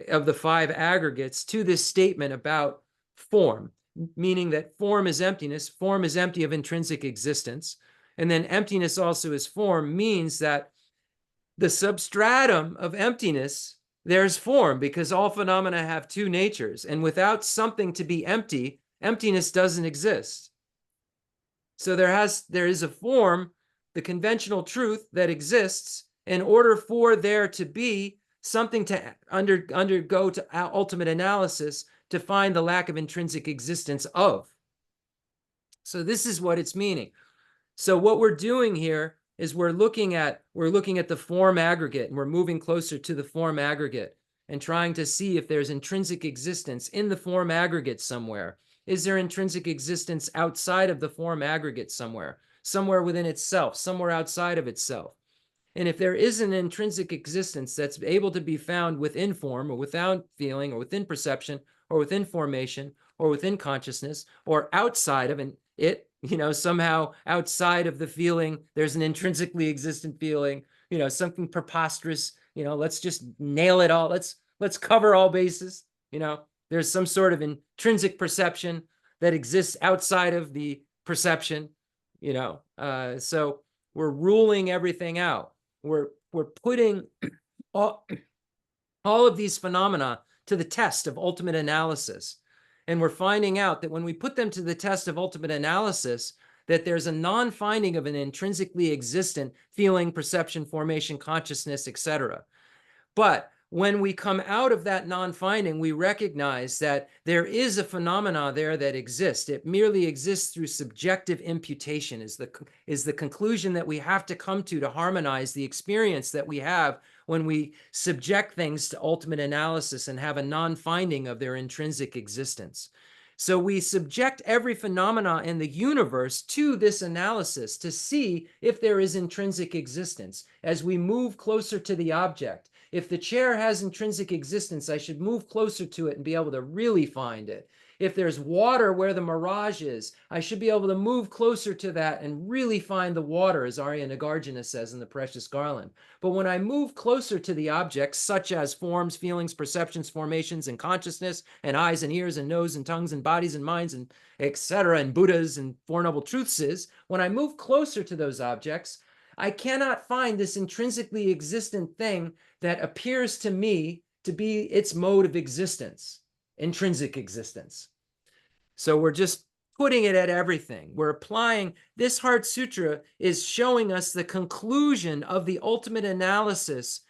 Speaker 1: of the five aggregates to this statement about form, meaning that form is emptiness. Form is empty of intrinsic existence. And then emptiness also is form means that the substratum of emptiness, there's form, because all phenomena have two natures. And without something to be empty, emptiness doesn't exist. So there is a form, the conventional truth that exists, in order for there to be something to undergo to ultimate analysis to find the lack of intrinsic existence of. So this is what it's meaning. So what we're doing here is we're looking at the form aggregate, and we're moving closer to the form aggregate and trying to see if there's intrinsic existence in the form aggregate somewhere. Is there intrinsic existence outside of the form aggregate somewhere within itself, somewhere outside of itself? And if there is an intrinsic existence that's able to be found within form or without feeling or within perception or within formation or within consciousness or outside of it, somehow outside of the feeling, there's an intrinsically existent feeling, something preposterous, let's just nail it all. Let's cover all bases. There's some sort of intrinsic perception that exists outside of the perception, so we're ruling everything out. We're putting all of these phenomena to the test of ultimate analysis. And we're finding out that when we put them to the test of ultimate analysis, that there's a non-finding of an intrinsically existent feeling, perception, formation, consciousness, etc. But when we come out of that non-finding, we recognize that there is a phenomena there that exists. It merely exists through subjective imputation, is the conclusion that we have to come to harmonize the experience that we have when we subject things to ultimate analysis and have a non-finding of their intrinsic existence. So we subject every phenomena in the universe to this analysis to see if there is intrinsic existence. As we move closer to the object, if the chair has intrinsic existence, I should move closer to it and be able to really find it. If there's water where the mirage is, I should be able to move closer to that and really find the water, as Arya Nagarjuna says in The Precious Garland. But when I move closer to the objects, such as forms, feelings, perceptions, formations, and consciousness, and eyes and ears and nose and tongues and bodies and minds and etc., and Buddhas and Four Noble Truths is, when I move closer to those objects, I cannot find this intrinsically existent thing that appears to me to be its mode of existence, intrinsic existence. So we're just putting it at everything. We're applying, this Heart Sutra is showing us the conclusion of the ultimate analysis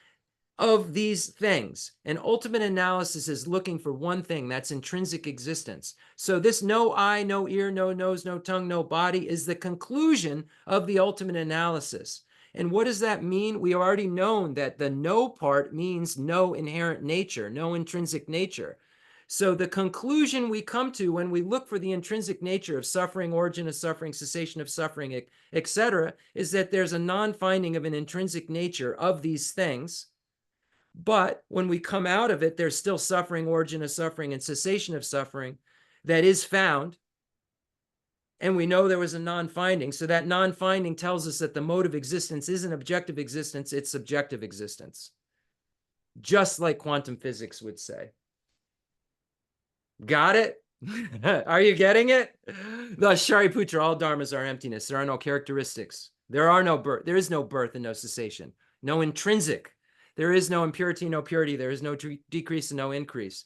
Speaker 1: of these things. And ultimate analysis is looking for one thing, that's intrinsic existence. So this no eye, no ear, no nose, no tongue, no body is the conclusion of the ultimate analysis. And what does that mean? We already known that the no part means no inherent nature, no intrinsic nature. So the conclusion we come to when we look for the intrinsic nature of suffering, origin of suffering, cessation of suffering, etc., is that there's a non-finding of an intrinsic nature of these things. But when we come out of it, there's still suffering, origin of suffering, and cessation of suffering that is found. And we know there was a non-finding. So that non-finding tells us that the mode of existence isn't objective existence, it's subjective existence. Just like quantum physics would say. Got it? Are you getting it? Thus, Shariputra, all dharmas are emptiness. There are no characteristics. There are no birth. There is no birth and no cessation. No intrinsic. There is no impurity, no purity. There is no decrease and no increase.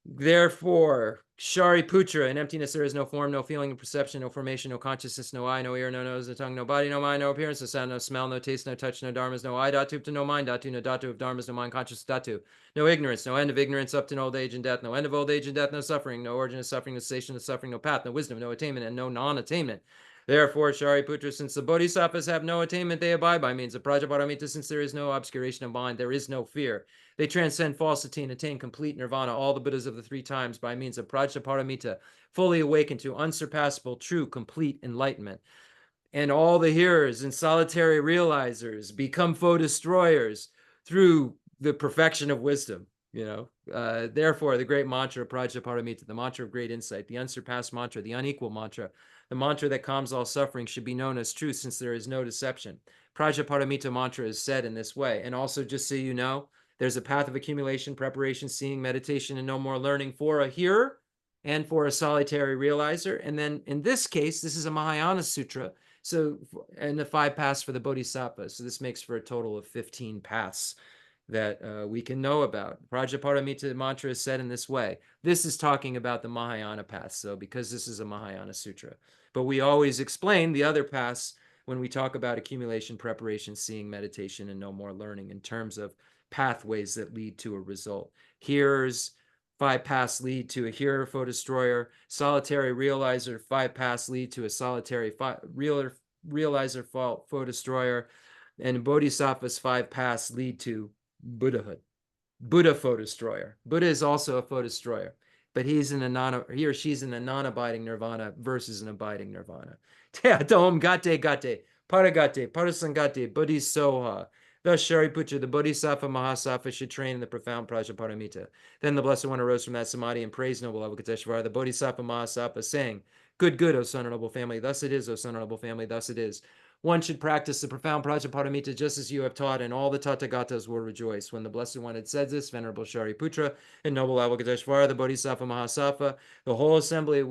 Speaker 1: Therefore, Shariputra, in emptiness there is no form, no feeling, no perception, no formation, no consciousness, no eye, no ear, no nose, no tongue, no body, no mind, no appearance, no sound, no smell, no taste, no touch, no dharmas, no eye, dhatu, no mind, dhatu, no dhatu of dharmas, no mind, conscious, dhatu, no ignorance, no end of ignorance up to old age and death, no end of old age and death, no suffering, no origin of suffering, no cessation of suffering, no path, no wisdom, no attainment, and no non-attainment. Therefore, Shariputra, since the Bodhisattvas have no attainment, they abide by means of Prajaparamita, since there is no obscuration of mind, there is no fear. They transcend falsity and attain complete nirvana, all the Buddhas of the three times, by means of Prajaparamita, fully awakened to unsurpassable, true, complete enlightenment. And all the hearers and solitary realizers become foe destroyers through the perfection of wisdom. Therefore, the great mantra of Prajaparamita, the mantra of great insight, the unsurpassed mantra, the unequal mantra, the mantra that calms all suffering, should be known as truth, since there is no deception. Prajaparamita mantra is said in this way. And also, just so you know, there's a path of accumulation, preparation, seeing, meditation, and no more learning for a hearer and for a solitary realizer. And then in this case, this is a Mahayana sutra. So, and the 5 paths for the Bodhisattva. So this makes for a total of 15 paths that we can know about. Prajaparamita mantra is said in this way. This is talking about the Mahayana paths, so because this is a Mahayana sutra. But we always explain the other paths when we talk about accumulation, preparation, seeing, meditation, and no more learning in terms of pathways that lead to a result. Hearers, 5 paths lead to a hearer, foe destroyer. Solitary realizer, 5 paths lead to a solitary realizer, foe destroyer. And Bodhisattva's 5 paths lead to Buddhahood. Buddha, foe destroyer. Buddha is also a foe destroyer, but he or she's in a non-abiding nirvana versus an abiding nirvana. Teatom gate gate, paragate, parasangate, bodhisoha. Thus, Shariputra, the Bodhisattva Mahasattva, should train in the profound Prajaparamita. Then the Blessed One arose from that samadhi and praised noble Avalokiteshvara, the Bodhisattva Mahasattva, saying, Good, good, O son of noble family. Thus it is, O son of noble family. Thus it is. One should practice the profound Prajaparamita just as you have taught, and all the Tathagatas will rejoice. When the Blessed One had said this, Venerable Shariputra and noble Avalokiteshvara, the Bodhisattva Mahasattva, the whole assembly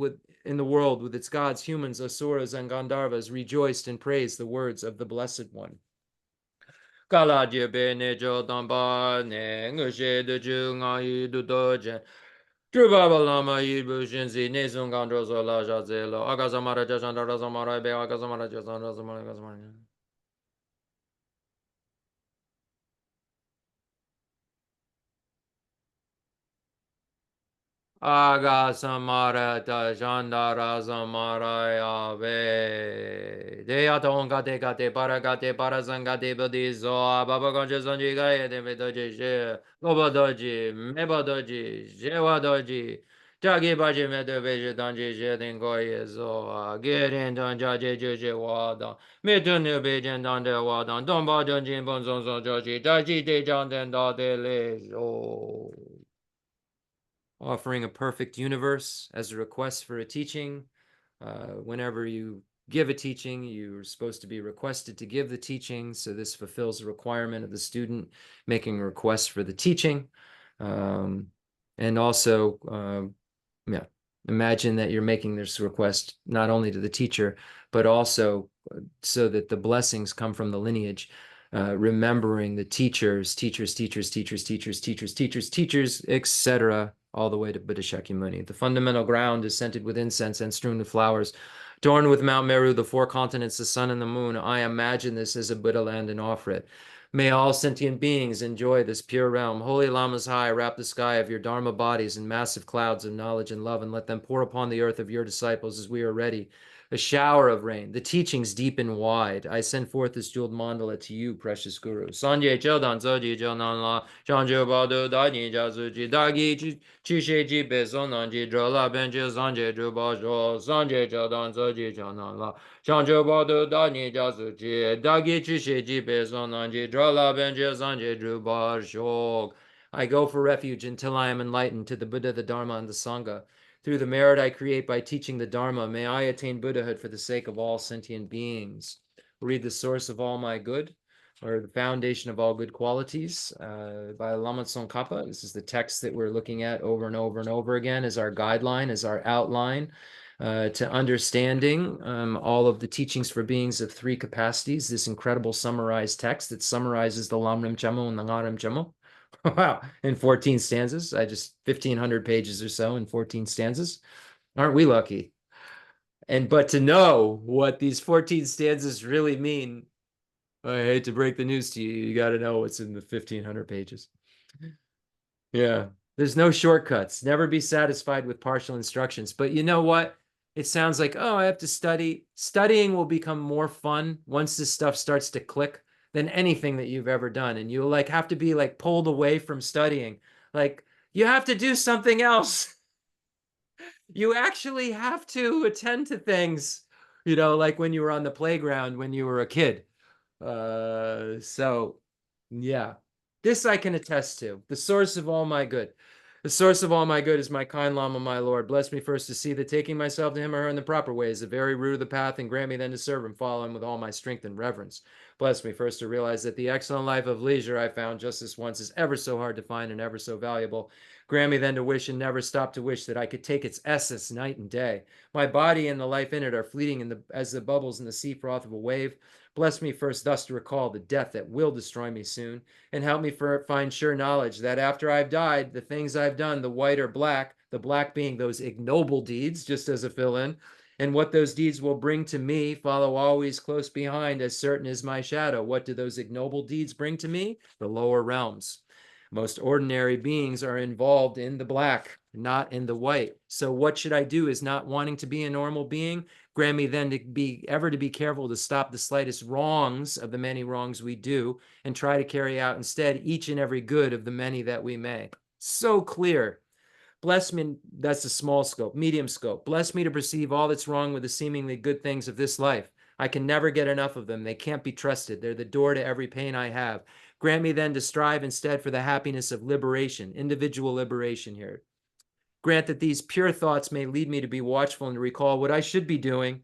Speaker 1: in the world with its gods, humans, asuras, and Gandharvas rejoiced and praised the words of the Blessed One. Kaladya bene jodamba ne ngushe de junga yidu dojen. Drupaba lama yibu shinzi ne zungandro zola jazelo. Agazamara jajandara zamara be agazamara jazandra zamara agazamara. Agha samara jandara zamara ave. Deyatonga de gate paragate parazangate buddhizo. Baba gonja zonji gaye de vedoji je. Goba doji, meba doji, jewa doji. Jagi baji mede veje danji je dingoye zo. Gerin danja je je wada. Mitunu bejen dande wadan. Domba donjin bonzon zon joji. Daji de janden da de le zo. Offering a perfect universe as a request for a teaching. Whenever you give a teaching, you're supposed to be requested to give the teaching. So this fulfills the requirement of the student making a request for the teaching. And also, imagine that you're making this request not only to the teacher, but also so that the blessings come from the lineage. Remembering the teachers, etc., all the way to Buddha Shakyamuni. The fundamental ground is scented with incense and strewn with flowers, adorned with Mount Meru, the 4 continents, the sun and the moon. I imagine this as a Buddha land and offer it. May all sentient beings enjoy this pure realm. Holy Lamas high, wrap the sky of your Dharma bodies in massive clouds of knowledge and love, and let them pour upon the earth of your disciples as we are ready a shower of rain, the teachings deep and wide. I send forth this jeweled mandala to you, precious Guru. Sanje chodan zoji jonan la, janjo bado dani jazuji dagi chisheji bezonanji drola benje zanje drubajo, sanje chodan zoji jonan la, janjo bado dani jazuji dagi chisheji bezonanji drola benje zanje drubajo. I go for refuge until I am enlightened to the Buddha, the Dharma, and the Sangha. Through the merit I create by teaching the Dharma, may I attain Buddhahood for the sake of all sentient beings. Read The Source of All My Good, or The Foundation of All Good Qualities, by Lama Tsongkhapa. This is the text that we're looking at over and over and over again as our guideline, as our outline to understanding all of the teachings for beings of three capacities. This incredible summarized text that summarizes the Lam Rinpoche and the Nga Rinpoche. Wow, in 14 stanzas. I just 1,500 pages or so in 14 stanzas. Aren't we lucky? But to know what these 14 stanzas really mean, I hate to break the news to you, you got to know what's in the 1,500 pages. Yeah, there's no shortcuts. Never be satisfied with partial instructions. But you know what? It sounds like, oh, I have to study. Studying will become more fun once this stuff starts to click than anything that you've ever done. And you'll like have to be like pulled away from studying. Like you have to do something else. You actually have to attend to things, like when you were on the playground when you were a kid. So yeah, this I can attest to. The source of all my good. The source of all my good is my kind Lama, my Lord. Bless me first to see that taking myself to him or her in the proper way is the very root of the path, and grant me then to serve and follow him with all my strength and reverence. Bless me first to realize that the excellent life of leisure I found just this once is ever so hard to find and ever so valuable. Grant me then to wish and never stop to wish that I could take its essence night and day. My body and the life in it are fleeting as the bubbles in the sea froth of a wave. Bless me first thus to recall the death that will destroy me soon, and help me find sure knowledge that after I've died, the things I've done, the white or black, the black being those ignoble deeds, just as a fill-in, and what those deeds will bring to me, follow always close behind, as certain as my shadow. What do those ignoble deeds bring to me? The lower realms. Most ordinary beings are involved in the black, not in the white. So what should I do is not wanting to be a normal being? Grant me then to be careful to stop the slightest wrongs of the many wrongs we do, and try to carry out instead each and every good of the many that we may. So clear. Bless me, that's a small scope. Medium scope. Bless me to perceive all that's wrong with the seemingly good things of this life. I can never get enough of them. They can't be trusted. They're the door to every pain I have. Grant me then to strive instead for the happiness of liberation, individual liberation here. Grant that these pure thoughts may lead me to be watchful and to recall what I should be doing.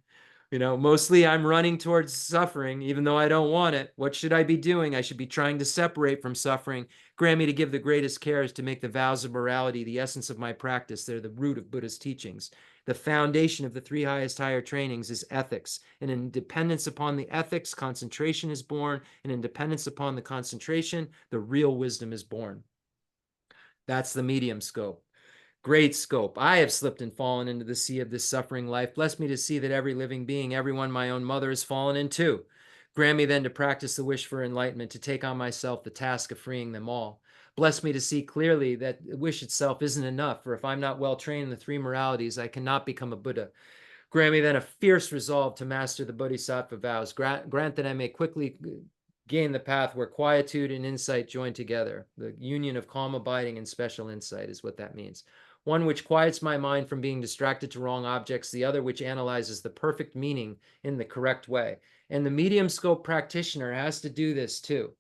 Speaker 1: Mostly I'm running towards suffering, even though I don't want it. What should I be doing? I should be trying to separate from suffering. Grant me to give the greatest cares to make the vows of morality the essence of my practice. They're the root of Buddhist teachings. The foundation of the three highest higher trainings is ethics. And in dependence upon the ethics, concentration is born. And in dependence upon the concentration, the real wisdom is born. That's the medium scope. Great scope. I have slipped and fallen into the sea of this suffering life. Bless me to see that every living being, everyone my own mother, has fallen into. Grant me then to practice the wish for enlightenment, to take on myself the task of freeing them all. Bless me to see clearly that the wish itself isn't enough, for if I'm not well trained in the three moralities, I cannot become a Buddha. Grant me then a fierce resolve to master the Bodhisattva vows. Grant that I may quickly gain the path where quietude and insight join together. The union of calm abiding and special insight is what that means. One which quiets my mind from being distracted to wrong objects, the other which analyzes the perfect meaning in the correct way. And the medium scope practitioner has to do this too.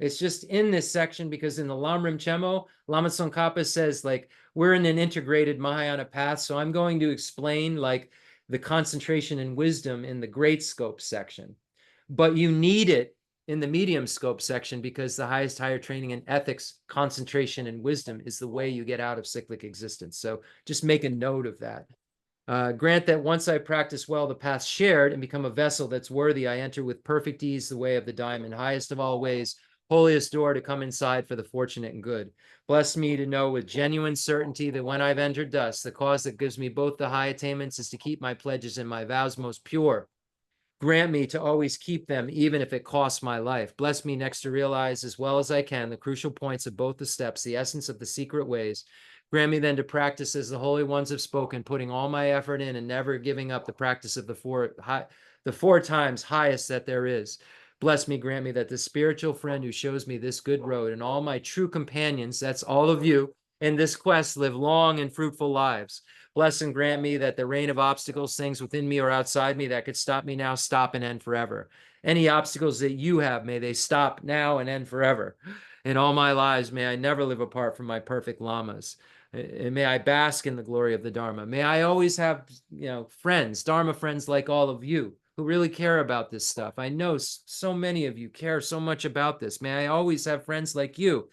Speaker 1: It's just in this section because in the Lam Rinpoche, Lama Tsongkhapa says, we're in an integrated Mahayana path, so I'm going to explain, the concentration and wisdom in the great scope section. But you need it in the medium scope section because the highest higher training in ethics, concentration, and wisdom is the way you get out of cyclic existence. So just make a note of that. Grant that once I practice well the path shared and become a vessel that's worthy, I enter with perfect ease the way of the diamond, highest of all ways, holiest door to come inside for the fortunate and good. Bless me to know with genuine certainty that when I've entered dust, the cause that gives me both the high attainments is to keep my pledges and my vows most pure. Grant me to always keep them, even if it costs my life. Bless me next to realize as well as I can the crucial points of both the steps, the essence of the secret ways. Grant me then to practice as the holy ones have spoken, putting all my effort in and never giving up the practice of the four times highest that there is. Bless me, grant me that the spiritual friend who shows me this good road and all my true companions, that's all of you, in this quest live long and fruitful lives. Bless and grant me that the rain of obstacles, things within me or outside me that could stop me now, stop and end forever. Any obstacles that you have, may they stop now and end forever. In all my lives, may I never live apart from my perfect lamas. And may I bask in the glory of the Dharma. May I always have, friends, Dharma friends like all of you who really care about this stuff. I know so many of you care so much about this. May I always have friends like you,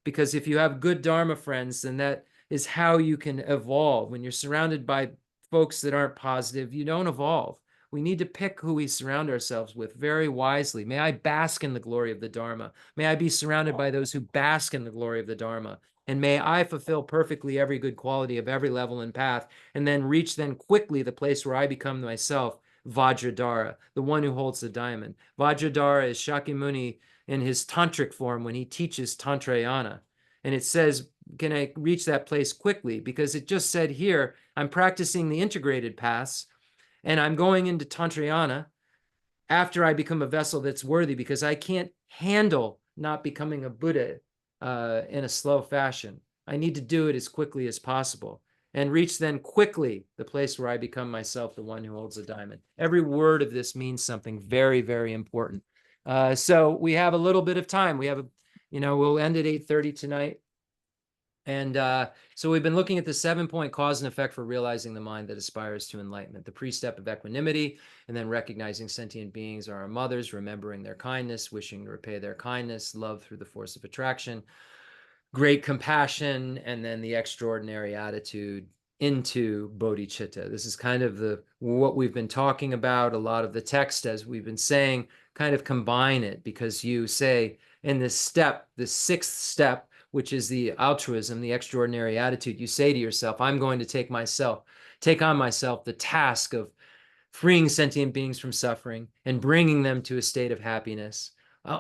Speaker 1: because if you have good Dharma friends, then that is how you can evolve. When you're surrounded by folks that aren't positive, you don't evolve. We need to pick who we surround ourselves with very wisely. May I bask in the glory of the Dharma. May I be surrounded by those who bask in the glory of the Dharma. And may I fulfill perfectly every good quality of every level and path, and then reach then quickly the place where I become myself, Vajradhara, the one who holds the diamond. Vajradhara is Shakyamuni in his tantric form when he teaches Tantrayana. And it says, can I reach that place quickly? Because it just said here, I'm practicing the integrated paths, and I'm going into Tantrayana after I become a vessel that's worthy, because I can't handle not becoming a Buddha in a slow fashion. I need to do it as quickly as possible and reach then quickly the place where I become myself, the one who holds the diamond. Every word of this means something very, very important. So we have a little bit of time. We have we'll end at 8:30 tonight. And so we've been looking at the 7-point cause and effect for realizing the mind that aspires to enlightenment, the precept of equanimity, and then recognizing sentient beings are our mothers, remembering their kindness, wishing to repay their kindness, love through the force of attraction, great compassion, and then the extraordinary attitude into bodhicitta. This is kind of what we've been talking about. A lot of the text, as we've been saying, kind of combine it, because you say in this step, the 6th step, which is the altruism, the extraordinary attitude, you say to yourself, I'm going to take on myself the task of freeing sentient beings from suffering and bringing them to a state of happiness.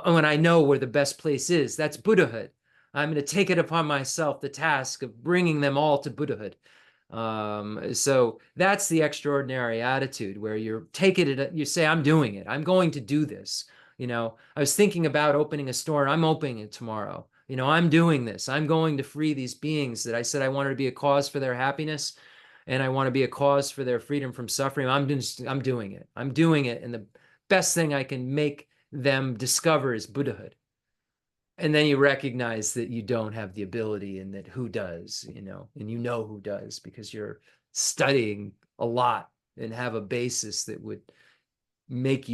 Speaker 1: When I know where the best place is, that's Buddhahood. I'm going to take it upon myself the task of bringing them all to Buddhahood. So that's the extraordinary attitude, where you say, I'm doing it. I'm going to do this. I was thinking about opening a store. I'm opening it tomorrow. I'm doing this. I'm going to free these beings that I said I wanted to be a cause for their happiness, and I want to be a cause for their freedom from suffering. I'm doing it. I'm doing it. And the best thing I can make them discover is Buddhahood. And then you recognize that you don't have the ability, and that who does, and who does, because you're studying a lot and have a basis that would make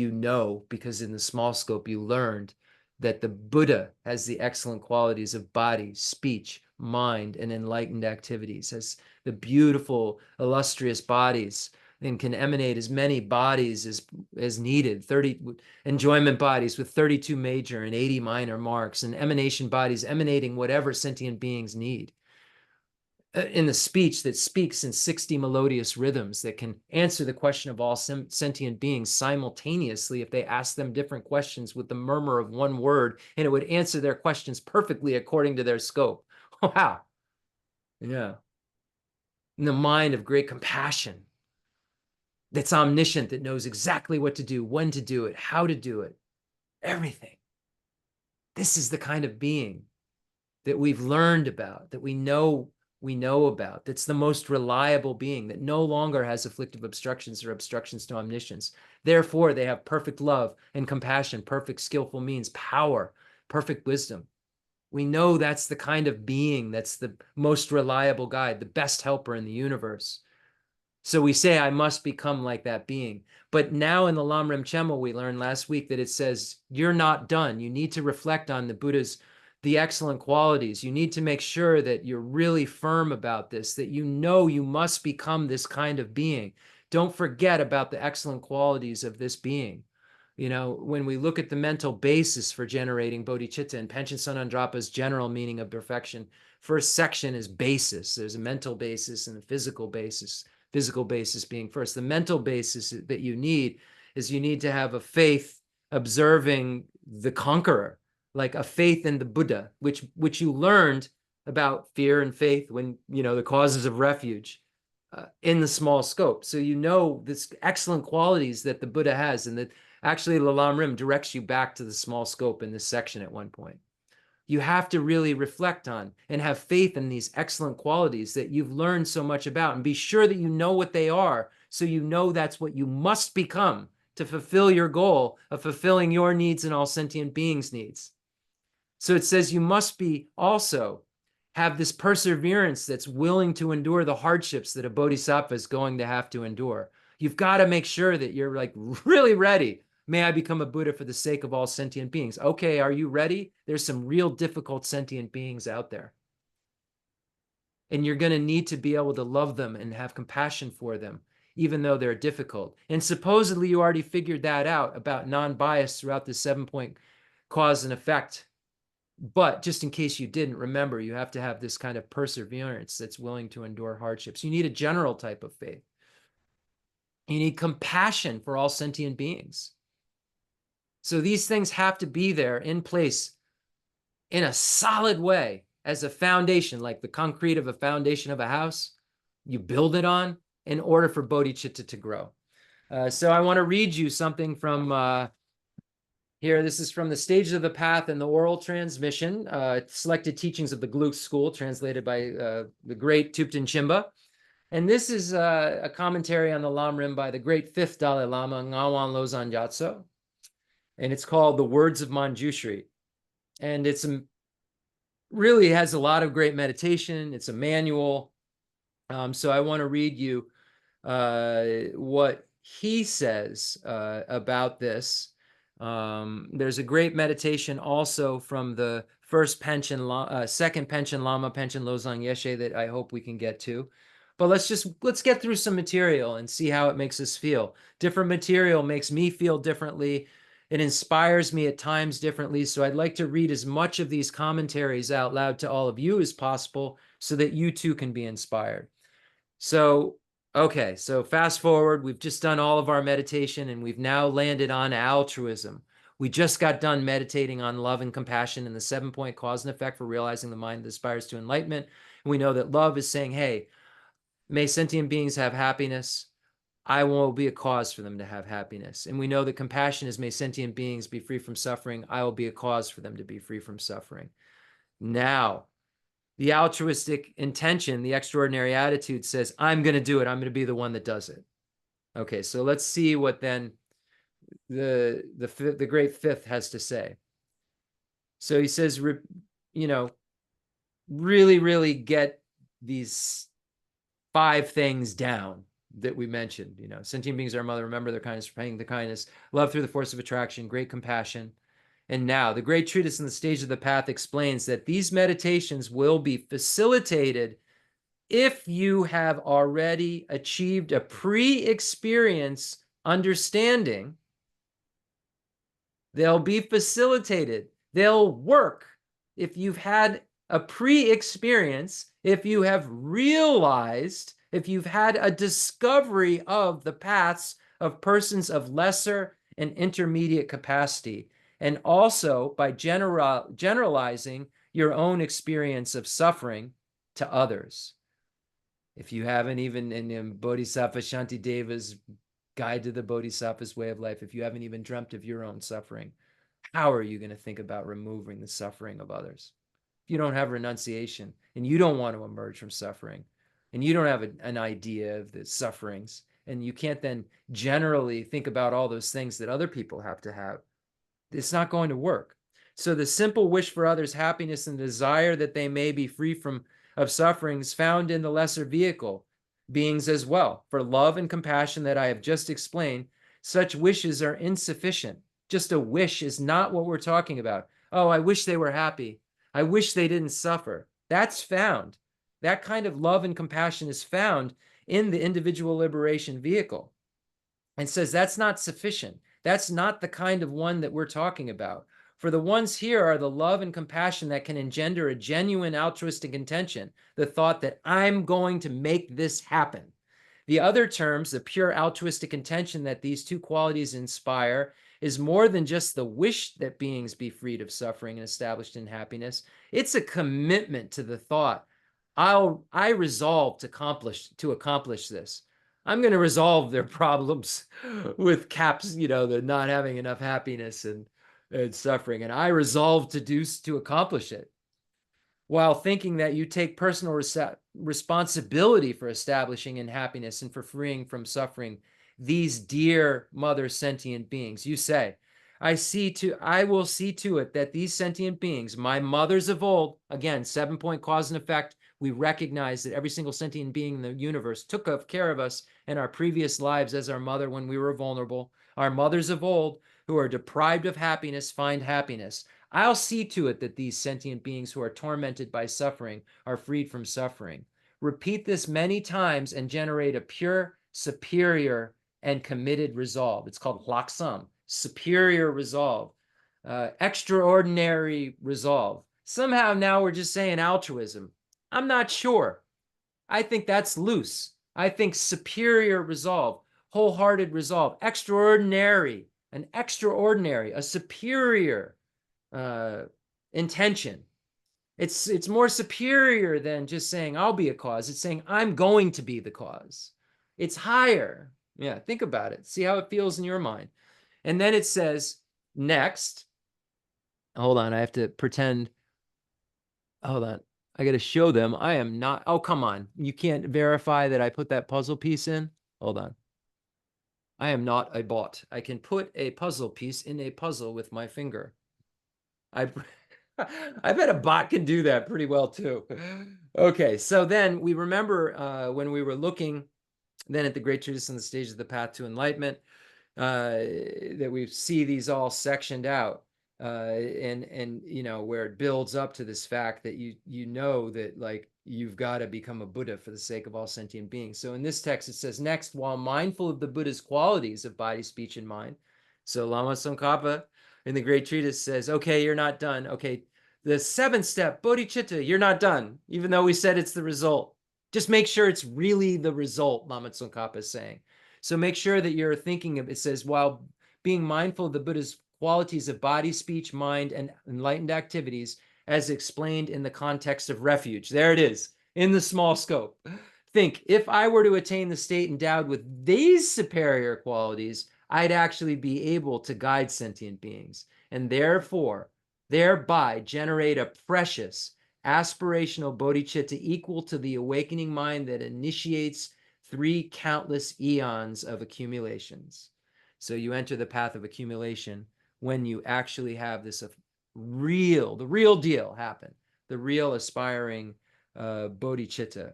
Speaker 1: because in the small scope you learned that the Buddha has the excellent qualities of body, speech, mind, and enlightened activities, has the beautiful, illustrious bodies, and can emanate as many bodies as needed, 30 enjoyment bodies with 32 major and 80 minor marks, and emanation bodies emanating whatever sentient beings need. In the speech that speaks in 60 melodious rhythms, that can answer the question of all sentient beings simultaneously if they ask them different questions with the murmur of one word, and it would answer their questions perfectly according to their scope. Wow. Yeah. In the mind of great compassion, that's omniscient, that knows exactly what to do, when to do it, how to do it, everything. This is the kind of being that we've learned about, that we know about, that's the most reliable being, that no longer has afflictive obstructions or obstructions to omniscience. Therefore, they have perfect love and compassion, perfect skillful means, power, perfect wisdom. We know that's the kind of being that's the most reliable guide, the best helper in the universe. So we say, I must become like that being. But now in the Lam Rinpoche, we learned last week that it says, you're not done. You need to reflect on the excellent qualities. You need to make sure that you're really firm about this, that you must become this kind of being. Don't forget about the excellent qualities of this being. When we look at the mental basis for generating bodhicitta and Panchen Sonandrapa's general meaning of perfection, first section is basis. There's a mental basis and a physical basis. Physical basis being first. The mental basis that you need to have a faith observing the conqueror, like a faith in the Buddha, which you learned about fear and faith when, the causes of refuge in the small scope. So this excellent qualities that the Buddha has, and that actually the Lam Rim directs you back to the small scope in this section at one point. You have to really reflect on and have faith in these excellent qualities that you've learned so much about, and be sure that you know what they are, so that's what you must become to fulfill your goal of fulfilling your needs and all sentient beings' needs. So it says you must be also have this perseverance that's willing to endure the hardships that a bodhisattva is going to have to endure. You've got to make sure that you're like really ready. May I become a Buddha for the sake of all sentient beings. Okay, are you ready? There's some real difficult sentient beings out there. And you're going to need to be able to love them and have compassion for them, even though they're difficult. And supposedly you already figured that out about non-bias throughout the 7-point cause and effect. But just in case you didn't remember, you have to have this kind of perseverance that's willing to endure hardships. You need a general type of faith. You need compassion for all sentient beings. So these things have to be there in place in a solid way as a foundation, like the concrete of a foundation of a house. You build it on in order for bodhicitta to grow. So I want to read you something from here. This is from the Stages of the Path and the Oral Transmission, Selected Teachings of the Gluk School, translated by the great Thupten Chimba. And this is a commentary on the Lam Rim by the great 5th Dalai Lama, Ngawan Losang Gyatso. And it's called The Words of Manjushri. And it's really has a lot of great meditation. It's a manual. So I want to read you what he says about this. There's a great meditation also from the second Panchen Lama, Panchen Losang Yeshe, that I hope we can get to. But let's get through some material and see how it makes us feel. Different material makes me feel differently. It inspires me at times differently. So I'd like to read as much of these commentaries out loud to all of you as possible so that you too can be inspired. So, okay, so fast forward, we've just done all of our meditation and we've now landed on altruism. We just got done meditating on love and compassion and the 7-point cause and effect for realizing the mind that aspires to enlightenment. And we know that love is saying, hey, may sentient beings have happiness. I will be a cause for them to have happiness. And we know that compassion is, may sentient beings be free from suffering. I will be a cause for them to be free from suffering. Now, the altruistic intention, the extraordinary attitude says, I'm going to do it. I'm going to be the one that does it. Okay, so let's see what then the great 5th has to say. So he says, really, really get these 5 things down that we mentioned. Sentient beings are our mother. Remember their kindness, repaying the kindness. Love through the force of attraction. Great compassion. And now, the great treatise in the Stage of the Path explains that these meditations will be facilitated if you have already achieved a pre-experience understanding. They'll be facilitated. They'll work if you've had a pre-experience, if you have realized, if you've had a discovery of the paths of persons of lesser and intermediate capacity, and also by generalizing your own experience of suffering to others. If you haven't even, in Bodhisattva Shantideva's Guide to the Bodhisattva's Way of Life, if you haven't even dreamt of your own suffering, how are you going to think about removing the suffering of others? If you don't have renunciation and you don't want to emerge from suffering and you don't have an idea of the sufferings, and you can't then generally think about all those things that other people have to have, it's not going to work. So the simple wish for others' happiness and desire that they may be free of sufferings found in the lesser vehicle beings as well. For love and compassion that I have just explained, such wishes are insufficient. Just a wish is not what we're talking about. Oh, I wish they were happy. I wish they didn't suffer. That's found. That kind of love and compassion is found in the individual liberation vehicle. And says that's not sufficient. That's not the kind of one that we're talking about. For the ones here are the love and compassion that can engender a genuine altruistic intention, the thought that I'm going to make this happen. The other terms, the pure altruistic intention that these 2 qualities inspire, is more than just the wish that beings be freed of suffering and established in happiness. It's a commitment to the thought, I resolve to accomplish this. I'm going to resolve their problems with caps, the not having enough happiness and suffering. And I resolve to accomplish it, while thinking that you take personal responsibility for establishing in happiness and for freeing from suffering these dear mother sentient beings. You say, I will see to it that these sentient beings, my mothers of old, again, 7-point cause and effect, we recognize that every single sentient being in the universe took care of us in our previous lives as our mother when we were vulnerable. Our mothers of old, who are deprived of happiness, find happiness. I'll see to it that these sentient beings who are tormented by suffering are freed from suffering. Repeat this many times and generate a pure, superior, and committed resolve. It's called Lobsang, superior resolve, extraordinary resolve. Somehow now we're just saying altruism. I'm not sure. I think that's loose. I think superior resolve, wholehearted resolve, extraordinary, a superior intention. It's more superior than just saying I'll be a cause. It's saying I'm going to be the cause. It's higher. Yeah, think about it. See how it feels in your mind. And then it says next, hold on, I have to pretend. Hold on. I got to show them. I am not. Oh, come on. You can't verify that I put that puzzle piece in. Hold on. I am not a bot. I can put a puzzle piece in a puzzle with my finger. I bet a bot can do that pretty well too. Okay, so then we remember when we were looking then at the Great Treatise on the Stages of the Path to Enlightenment, that we see these all sectioned out, and where it builds up to this fact that you know that like you've got to become a Buddha for the sake of all sentient beings. So in this text it says, next, while mindful of the Buddha's qualities of body, speech, and mind. So Lama Tsongkhapa in the Great Treatise says, okay, you're not done. Okay, the 7th step, Bodhicitta, you're not done, even though we said it's the result. Just make sure it's really the result, Lama Tsongkhapa is saying. So make sure that you're thinking of, it says, while being mindful of the Buddha's qualities of body, speech, mind, and enlightened activities, as explained in the context of refuge. There it is, in the small scope. Think, if I were to attain the state endowed with these superior qualities, I'd actually be able to guide sentient beings, and therefore, thereby generate a precious, aspirational bodhicitta equal to the awakening mind that initiates 3 countless eons of accumulations. So you enter the path of accumulation when you actually have this the real deal happen, the real aspiring bodhicitta.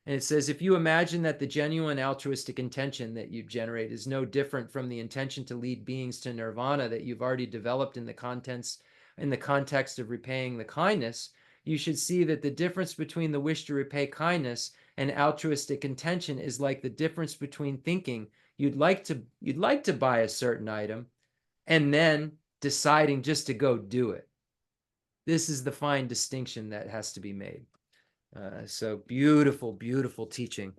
Speaker 1: And it says, if you imagine that the genuine altruistic intention that you generate is no different from the intention to lead beings to nirvana that you've already developed in the context of repaying the kindness, you should see that the difference between the wish to repay kindness and altruistic intention is like the difference between thinking you'd like to buy a certain item and then deciding just to go do it. This is the fine distinction that has to be made. So beautiful, beautiful teaching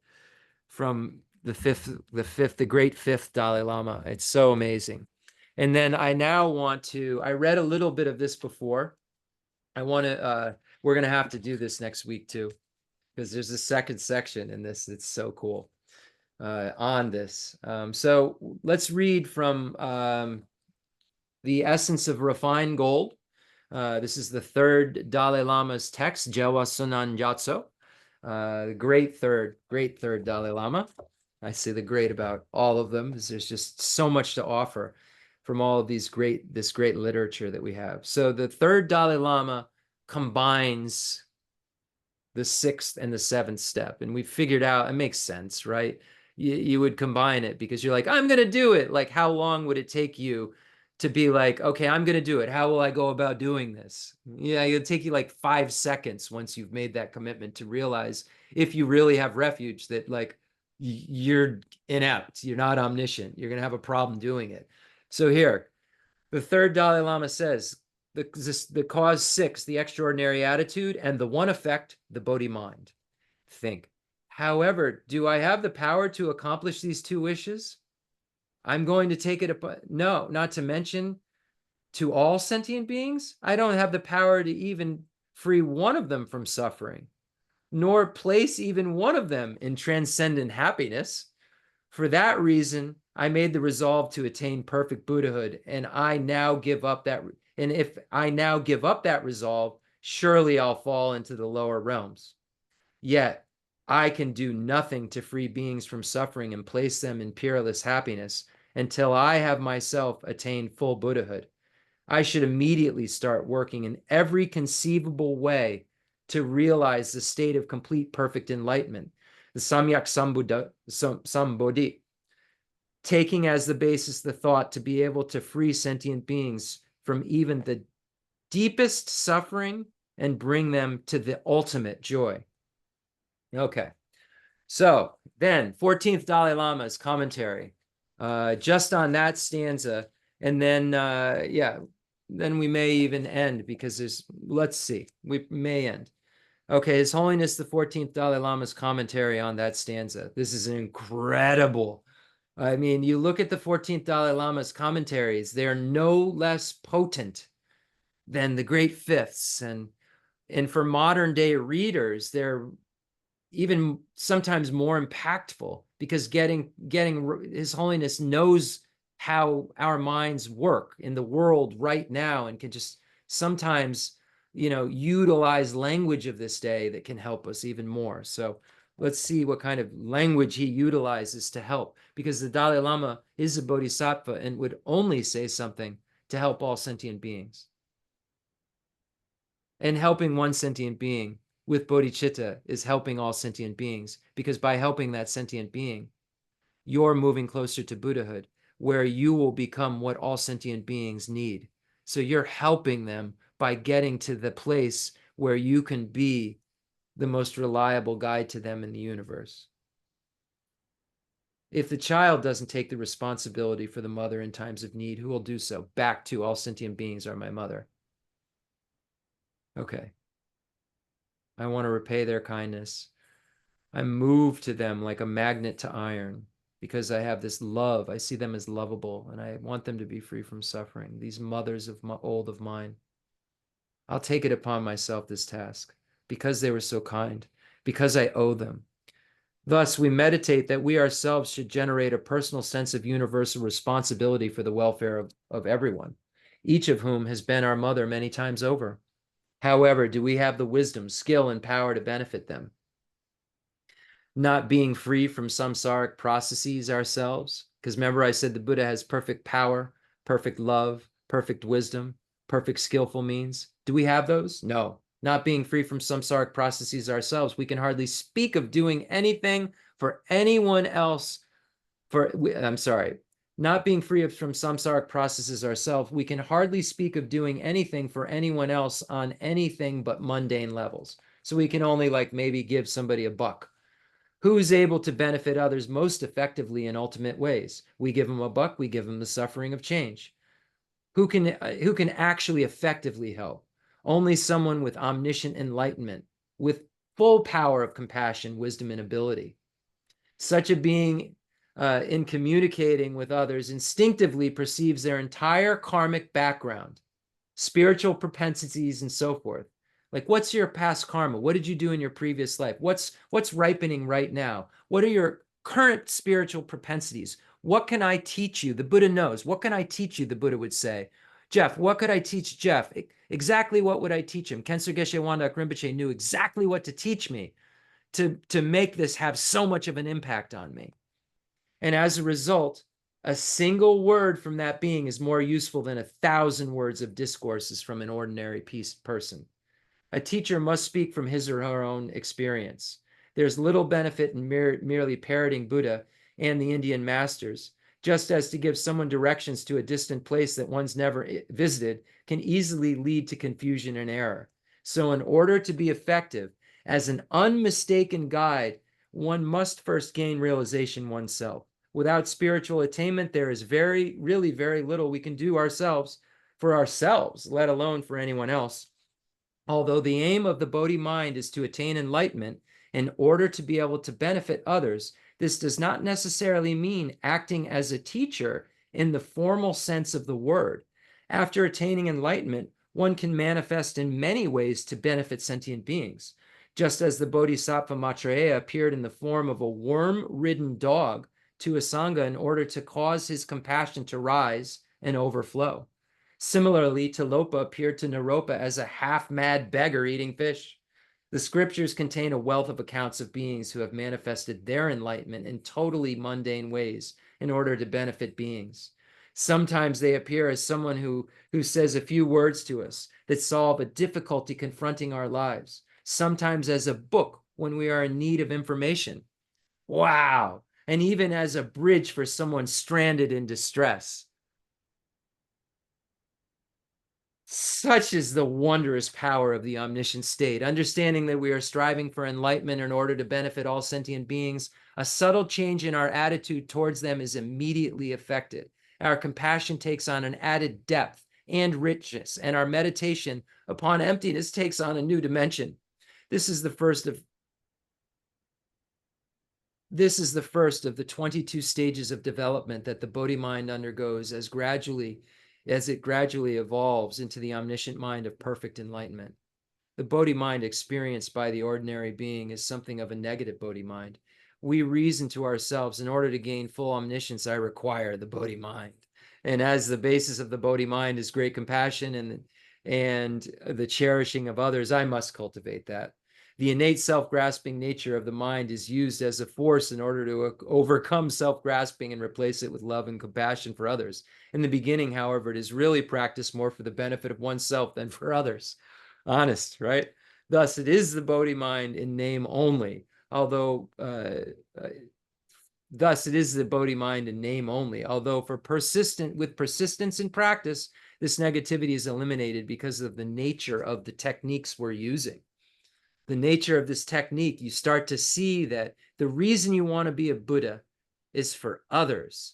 Speaker 1: from the great fifth Dalai Lama. It's so amazing. And then I read a little bit of this before. We're going to have to do this next week too, because there's a second section in this. It's so cool on this. So let's read from The Essence of Refined Gold. This is the 3rd Dalai Lama's text, Jewa Sunan Gyatso. The great third Dalai Lama. I say the great about all of them, because there's just so much to offer from all of this great literature that we have. So the 3rd Dalai Lama combines the 6th and the 7th step, and we figured out it makes sense, right? You would combine it because you're like, I'm going to do it. Like, how long would it take you to be like, okay, I'm going to do it. How will I go about doing this? Yeah, it'll take you like 5 seconds once you've made that commitment to realize, if you really have refuge, that like you're inept, you're not omniscient, you're going to have a problem doing it. So here, the 3rd Dalai Lama says, the cause 6, the extraordinary attitude, and the one effect, the Bodhi mind. Think, however, do I have the power to accomplish these 2 wishes? I'm going to take it upon, no, not to mention to all sentient beings. I don't have the power to even free one of them from suffering, nor place even one of them in transcendent happiness. For that reason, I made the resolve to attain perfect Buddhahood, and I now give up that. And if I now give up that resolve, surely I'll fall into the lower realms. Yet I can do nothing to free beings from suffering and place them in peerless happiness until I have myself attained full Buddhahood. I should immediately start working in every conceivable way to realize the state of complete perfect enlightenment, the Samyak Sambodhi, taking as the basis the thought to be able to free sentient beings from even the deepest suffering and bring them to the ultimate joy. Okay, so then 14th Dalai Lama's commentary, just on that stanza, and then, then we may even end because let's see, we may end. Okay, His Holiness the 14th Dalai Lama's commentary on that stanza. This is incredible. I mean, you look at the 14th Dalai Lama's commentaries, they're no less potent than the great fifths. And for modern day readers, they're even sometimes more impactful because getting His Holiness knows how our minds work in the world right now and can just sometimes, utilize language of this day that can help us even more. So let's see what kind of language he utilizes to help, because the Dalai Lama is a Bodhisattva and would only say something to help all sentient beings. And helping one sentient being with bodhicitta is helping all sentient beings, because by helping that sentient being, you're moving closer to Buddhahood, where you will become what all sentient beings need. So you're helping them by getting to the place where you can be the most reliable guide to them in the universe. If the child doesn't take the responsibility for the mother in times of need, who will do so? Back to all sentient beings are my mother. Okay. I want to repay their kindness. I'm moved to them like a magnet to iron because I have this love. I see them as lovable and I want them to be free from suffering. These mothers of old of mine. I'll take it upon myself, this task, because they were so kind, because I owe them. Thus, we meditate that we ourselves should generate a personal sense of universal responsibility for the welfare of everyone, each of whom has been our mother many times over. However, do we have the wisdom, skill, and power to benefit them? Not being free from samsaric processes ourselves, because remember I said the Buddha has perfect power, perfect love, perfect wisdom, perfect skillful means. Do we have those? No. Not being free from samsaric processes ourselves, we can hardly speak of doing anything for anyone else. Not being free from samsaric processes ourselves, we can hardly speak of doing anything for anyone else on anything but mundane levels. So we can only maybe give somebody a buck. Who's able to benefit others most effectively in ultimate ways? We give them a buck, we give them the suffering of change. Who can actually effectively help? Only someone with omniscient enlightenment, with full power of compassion, wisdom, and ability. Such a being, in communicating with others, instinctively perceives their entire karmic background, spiritual propensities, and so forth. Like, what's your past karma? What did you do in your previous life? What's ripening right now? What are your current spiritual propensities? What can I teach you? The Buddha knows. What can I teach you? The Buddha would say. Jeff, what could I teach Jeff? Exactly what would I teach him? Khensur Geshe Wangdak Rinpoche knew exactly what to teach me to make this have so much of an impact on me. And as a result, a single word from that being is more useful than 1,000 words of discourses from an ordinary person. A teacher must speak from his or her own experience. There's little benefit in merely parroting Buddha and the Indian masters, just as to give someone directions to a distant place that one's never visited can easily lead to confusion and error. So in order to be effective as an unmistaken guide, one must first gain realization oneself. Without spiritual attainment, there is really very little we can do for ourselves, let alone for anyone else. Although the aim of the Bodhi mind is to attain enlightenment in order to be able to benefit others, This does not necessarily mean acting as a teacher in the formal sense of the word. After attaining enlightenment, one can manifest in many ways to benefit sentient beings. Just as the Bodhisattva Maitreya appeared in the form of a worm-ridden dog to a Sangha in order to cause his compassion to rise and overflow. Similarly, Tilopa appeared to Naropa as a half-mad beggar eating fish. The scriptures contain a wealth of accounts of beings who have manifested their enlightenment in totally mundane ways in order to benefit beings. Sometimes they appear as someone who says a few words to us that solve a difficulty confronting our lives. Sometimes as a book when we are in need of information. Wow! And even as a bridge for someone stranded in distress. Such is the wondrous power of the omniscient state. Understanding that we are striving for enlightenment in order to benefit all sentient beings, a subtle change in our attitude towards them is immediately effected. Our compassion takes on an added depth and richness, and our meditation upon emptiness takes on a new dimension. This is the first of the 22 stages of development that the Bodhi mind undergoes as it gradually evolves into the omniscient mind of perfect enlightenment. The Bodhi mind experienced by the ordinary being is something of a negative Bodhi mind. We reason to ourselves, in order to gain full omniscience, I require the Bodhi mind. And as the basis of the Bodhi mind is great compassion and the cherishing of others, I must cultivate that. The innate self-grasping nature of the mind is used as a force in order to overcome self-grasping and replace it with love and compassion for others. In the beginning, however, it is really practiced more for the benefit of oneself than for others. Honest, right? Thus, it is the Bodhi mind in name only, although with persistence in practice, this negativity is eliminated because of the nature of the techniques we're using. The nature of this technique, you start to see that the reason you want to be a Buddha is for others,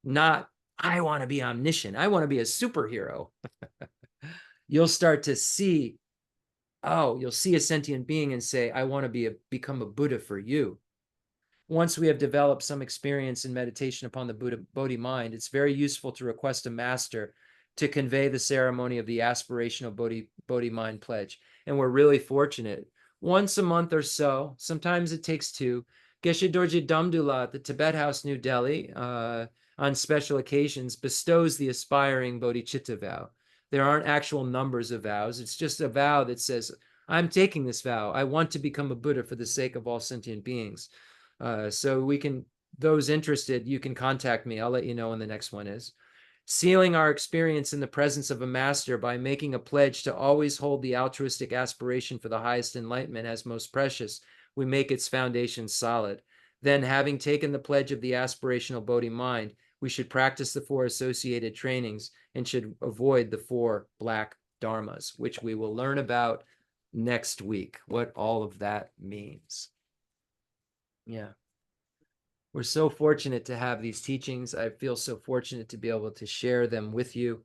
Speaker 1: not I want to be omniscient. I want to be a superhero. You'll start to see, you'll see a sentient being and say, I want to become a Buddha for you. Once we have developed some experience in meditation upon the Bodhi mind, it's very useful to request a master to convey the ceremony of the aspirational Bodhi mind pledge. And we're really fortunate. Once a month or so, sometimes it takes two, Geshe Dorji Damdul at the Tibet House, New Delhi, on special occasions, bestows the aspiring Bodhicitta vow. There aren't actual numbers of vows. It's just a vow that says, I'm taking this vow. I want to become a Buddha for the sake of all sentient beings. So those interested, you can contact me. I'll let you know when the next one is. Sealing our experience in the presence of a master by making a pledge to always hold the altruistic aspiration for the highest enlightenment as most precious, we make its foundation solid. Then, having taken the pledge of the aspirational Bodhi mind, we should practice the 4 associated trainings and should avoid the 4 black dharmas, which we will learn about next week, what all of that means. Yeah. We're so fortunate to have these teachings. I feel so fortunate to be able to share them with you.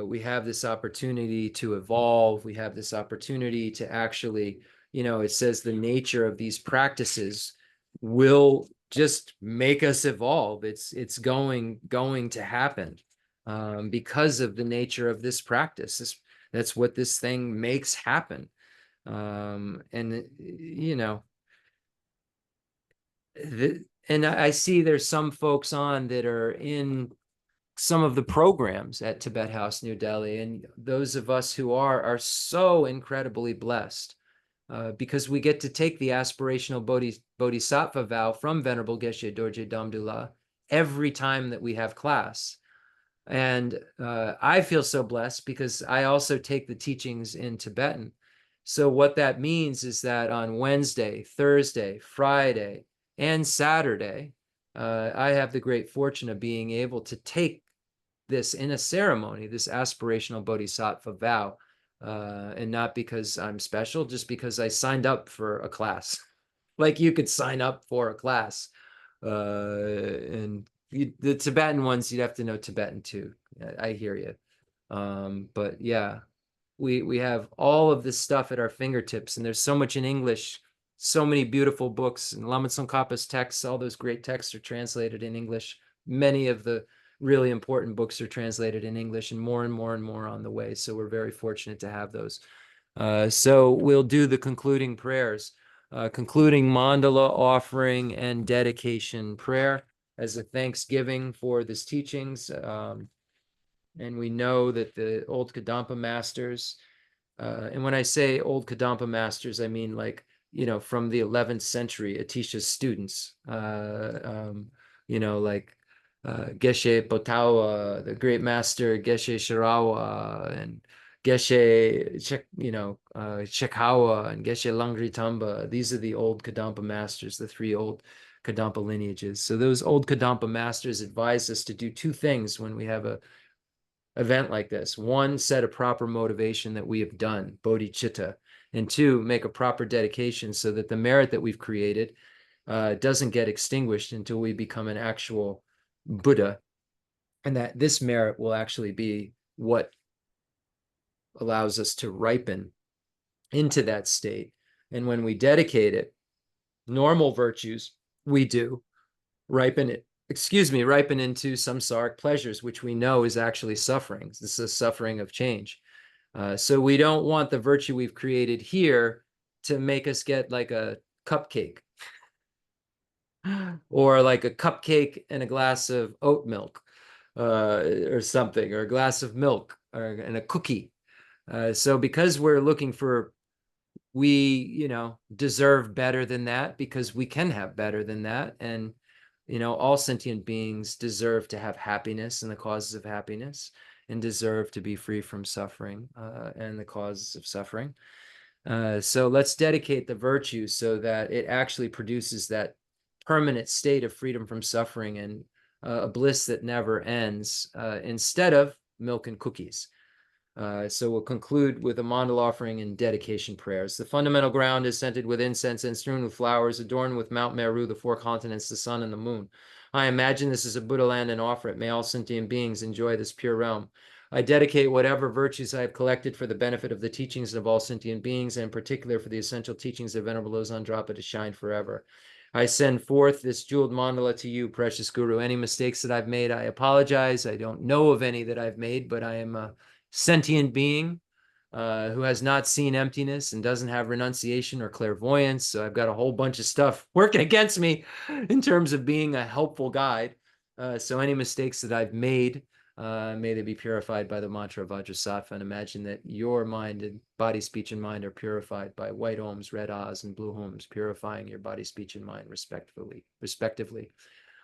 Speaker 1: We have this opportunity to evolve. We have this opportunity to actually, it says the nature of these practices will just make us evolve. It's going to happen because of the nature of this practice. That's what this thing makes happen. And I see there's some folks on that are in some of the programs at Tibet House, New Delhi, and those of us who are so incredibly blessed because we get to take the aspirational Bodhisattva vow from Venerable Geshe Dorji Damdul every time that we have class. And I feel so blessed because I also take the teachings in Tibetan. So what that means is that on Wednesday, Thursday, Friday, and Saturday, I have the great fortune of being able to take this in a ceremony, this aspirational Bodhisattva vow, and not because I'm special, just because I signed up for a class. Like you could sign up for a class. The Tibetan ones, you'd have to know Tibetan too. I hear you. But yeah, we have all of this stuff at our fingertips, and there's so much in English so many beautiful books, and Lama Tsongkhapa's texts, all those great texts are translated in English. Many of the really important books are translated in English, and more and more and more on the way. So we're very fortunate to have those. So we'll do the concluding prayers, concluding mandala offering and dedication prayer as a thanksgiving for this teachings. And we know that the old Kadampa masters, and when I say old Kadampa masters, I mean like, from the 11th century, Atisha's students, like Geshe Potawa, the great master Geshe Shirawa, and Geshe, Shekawa, and Geshe Langri Tamba. These are the old Kadampa masters, the three old Kadampa lineages. So those old Kadampa masters advise us to do two things when we have a event like this. One, set a proper motivation that we have done, Bodhicitta, and two, make a proper dedication so that the merit that we've created doesn't get extinguished until we become an actual Buddha, and that this merit will actually be what allows us to ripen into that state. And when we dedicate it, normal virtues we do ripen into samsaric pleasures, which we know is actually suffering. This is suffering of change. So we don't want the virtue we've created here to make us get like a cupcake or like a cupcake and a glass of oat milk or something, or a glass of milk and a cookie. So because we're looking for, we, deserve better than that, because we can have better than that. And all sentient beings deserve to have happiness and the causes of happiness, and deserve to be free from suffering and the causes of suffering. So let's dedicate the virtue so that it actually produces that permanent state of freedom from suffering and a bliss that never ends, instead of milk and cookies. So we'll conclude with a mandala offering and dedication prayers. The fundamental ground is scented with incense and strewn with flowers, adorned with Mount Meru, the four continents, the sun, and the moon. I imagine this is a Buddha land and offer it. May all sentient beings enjoy this pure realm. I dedicate whatever virtues I have collected for the benefit of the teachings of all sentient beings, and in particular for the essential teachings of Venerable Losang Drakpa to shine forever. I send forth this jeweled mandala to you, precious Guru. Any mistakes that I've made, I apologize. I don't know of any that I've made, but I am a sentient being who has not seen emptiness and doesn't have renunciation or clairvoyance. So I've got a whole bunch of stuff working against me in terms of being a helpful guide. So any mistakes that I've made, may they be purified by the mantra of Vajrasattva, and imagine that your mind and body, speech, and mind are purified by white ohms, red ahs, and blue ohms, purifying your body, speech, and mind respectively.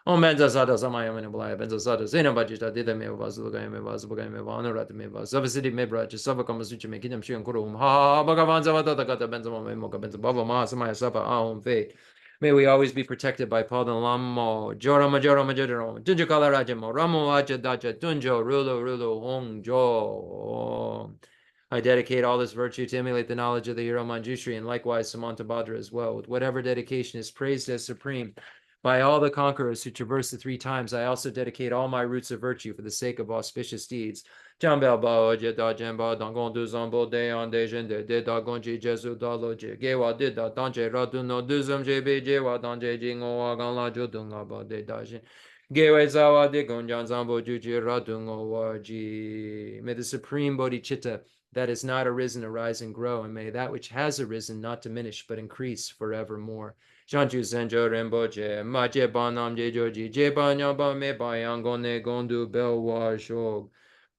Speaker 1: Om benza sada samaya mena balaya benza sada zena bajita dida me vazulugaya me vazubugaya me vanurat me vazavasidi me braja savakama sucha me kidam shian kurum ha bhagavan zavata kata benza me moka benza bava ma samaya sapa ahom fe. May we always be protected by Paul the Lama, Jorama Jorama Jorama, Tunjakala Rajamo, Ramo Aja Daja, Tunjo, Rulo, Hongjo. I dedicate all this virtue to emulate the knowledge of the hero Manjushri, and likewise Samantabhadra as well. With whatever dedication is praised as supreme by all the conquerors who traverse the three times, I also dedicate all my roots of virtue for the sake of auspicious deeds. Jambel bao jeda jamba dangon du zambo de on de jende de da gonji jesu da loje gewa de da danje radu no du zamje be jewa danje jingo wa gan la jo dunga ba de da jin gewe zawa de gonjan zambo juji radu ngo wa ji. May the supreme bodhicitta that has not arisen arise and grow, and may that which has arisen not diminish but increase forevermore. Shanchu Senjo Rinpoche, Ma Je Banam Je Joji, Je Banyaba Me Bayangone Gondu Belwa Shog.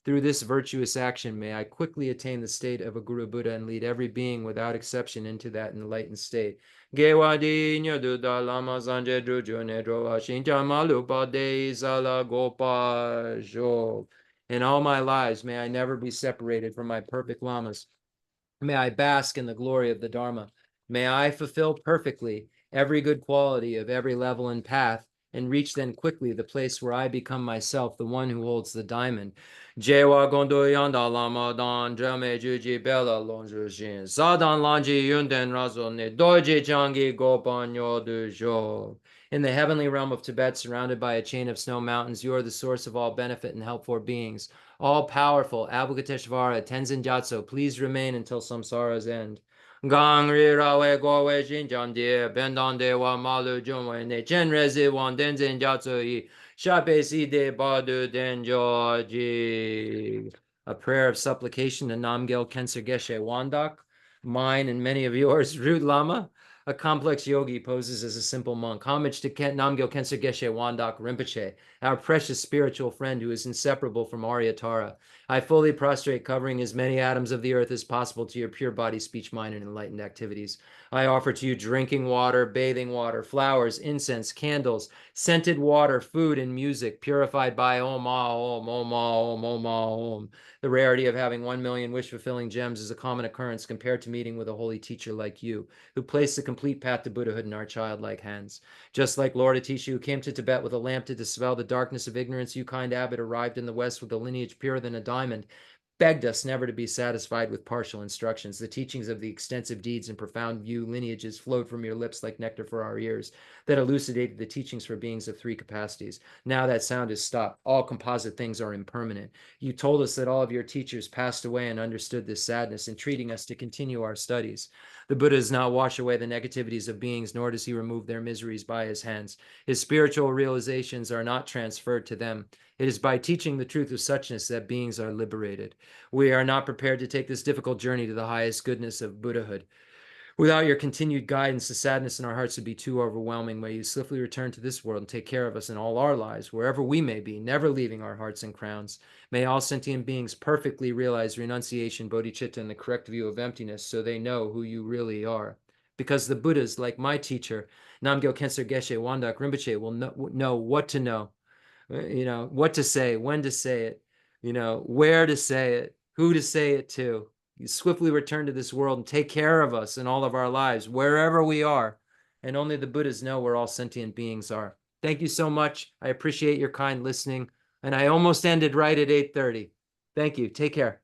Speaker 1: Through this virtuous action, may I quickly attain the state of a Guru Buddha and lead every being without exception into that enlightened state. Gewadi Nyodu Lama Sanje Druju Nedro Shinja Malupa De Sala Gopa Shog. In all my lives, may I never be separated from my perfect lamas. May I bask in the glory of the Dharma. May I fulfill perfectly every good quality of every level and path, and reach then quickly the place where I become myself, the one who holds the diamond. Jewa gondo yanda lama dan jame juji bela lonju shin sadan lanji yunden razo ne doji changi gopanyo du jo. In the heavenly realm of Tibet, surrounded by a chain of snow mountains, you are the source of all benefit and help for beings. All powerful Avalokiteshvara Tenzin Gyatso, please remain until samsara's end. Gang ri ra wei guo wei xin jiang die, ben dang de wa ma lu zhong wei ne chen re zi wang den zin jia zi yi, sha bei si de ba du den jiao ji. A prayer of supplication to Namgyal Khensur Geshe Wangdak, mine and many of yours, Root Lama. A complex yogi poses as a simple monk. Homage to Namgyal Khensur Geshe Wangdak Rinpoche, our precious spiritual friend who is inseparable from Aryatara. I fully prostrate, covering as many atoms of the earth as possible to your pure body, speech, mind, and enlightened activities. I offer to you drinking water, bathing water, flowers, incense, candles, scented water, food, and music, purified by Om Om Om Om Om Om. The rarity of having 1 million wish-fulfilling gems is a common occurrence compared to meeting with a holy teacher like you, who placed the complete path to Buddhahood in our childlike hands. Just like Lord Atisha, who came to Tibet with a lamp to dispel the darkness of ignorance, you, kind abbot, arrived in the West with a lineage purer than a diamond, begged us never to be satisfied with partial instructions. The teachings of the extensive deeds and profound view lineages flowed from your lips like nectar for our ears, that elucidated the teachings for beings of three capacities. Now that sound is stopped. All composite things are impermanent. You told us that all of your teachers passed away and understood this sadness, entreating us to continue our studies. The Buddha does not wash away the negativities of beings, nor does he remove their miseries by his hands. His spiritual realizations are not transferred to them. It is by teaching the truth of suchness that beings are liberated. We are not prepared to take this difficult journey to the highest goodness of Buddhahood. Without your continued guidance, the sadness in our hearts would be too overwhelming. May you swiftly return to this world and take care of us in all our lives, wherever we may be, never leaving our hearts and crowns. May all sentient beings perfectly realize renunciation, bodhicitta, and the correct view of emptiness, so they know who you really are. Because the Buddhas, like my teacher, Namgyal Khensur Geshe Wangdak Rinpoche, will know what to know, what to say, when to say it, where to say it, who to say it to. You swiftly return to this world and take care of us in all of our lives, wherever we are. And only the Buddhas know where all sentient beings are. Thank you so much. I appreciate your kind listening. And I almost ended right at 8:30. Thank you. Take care.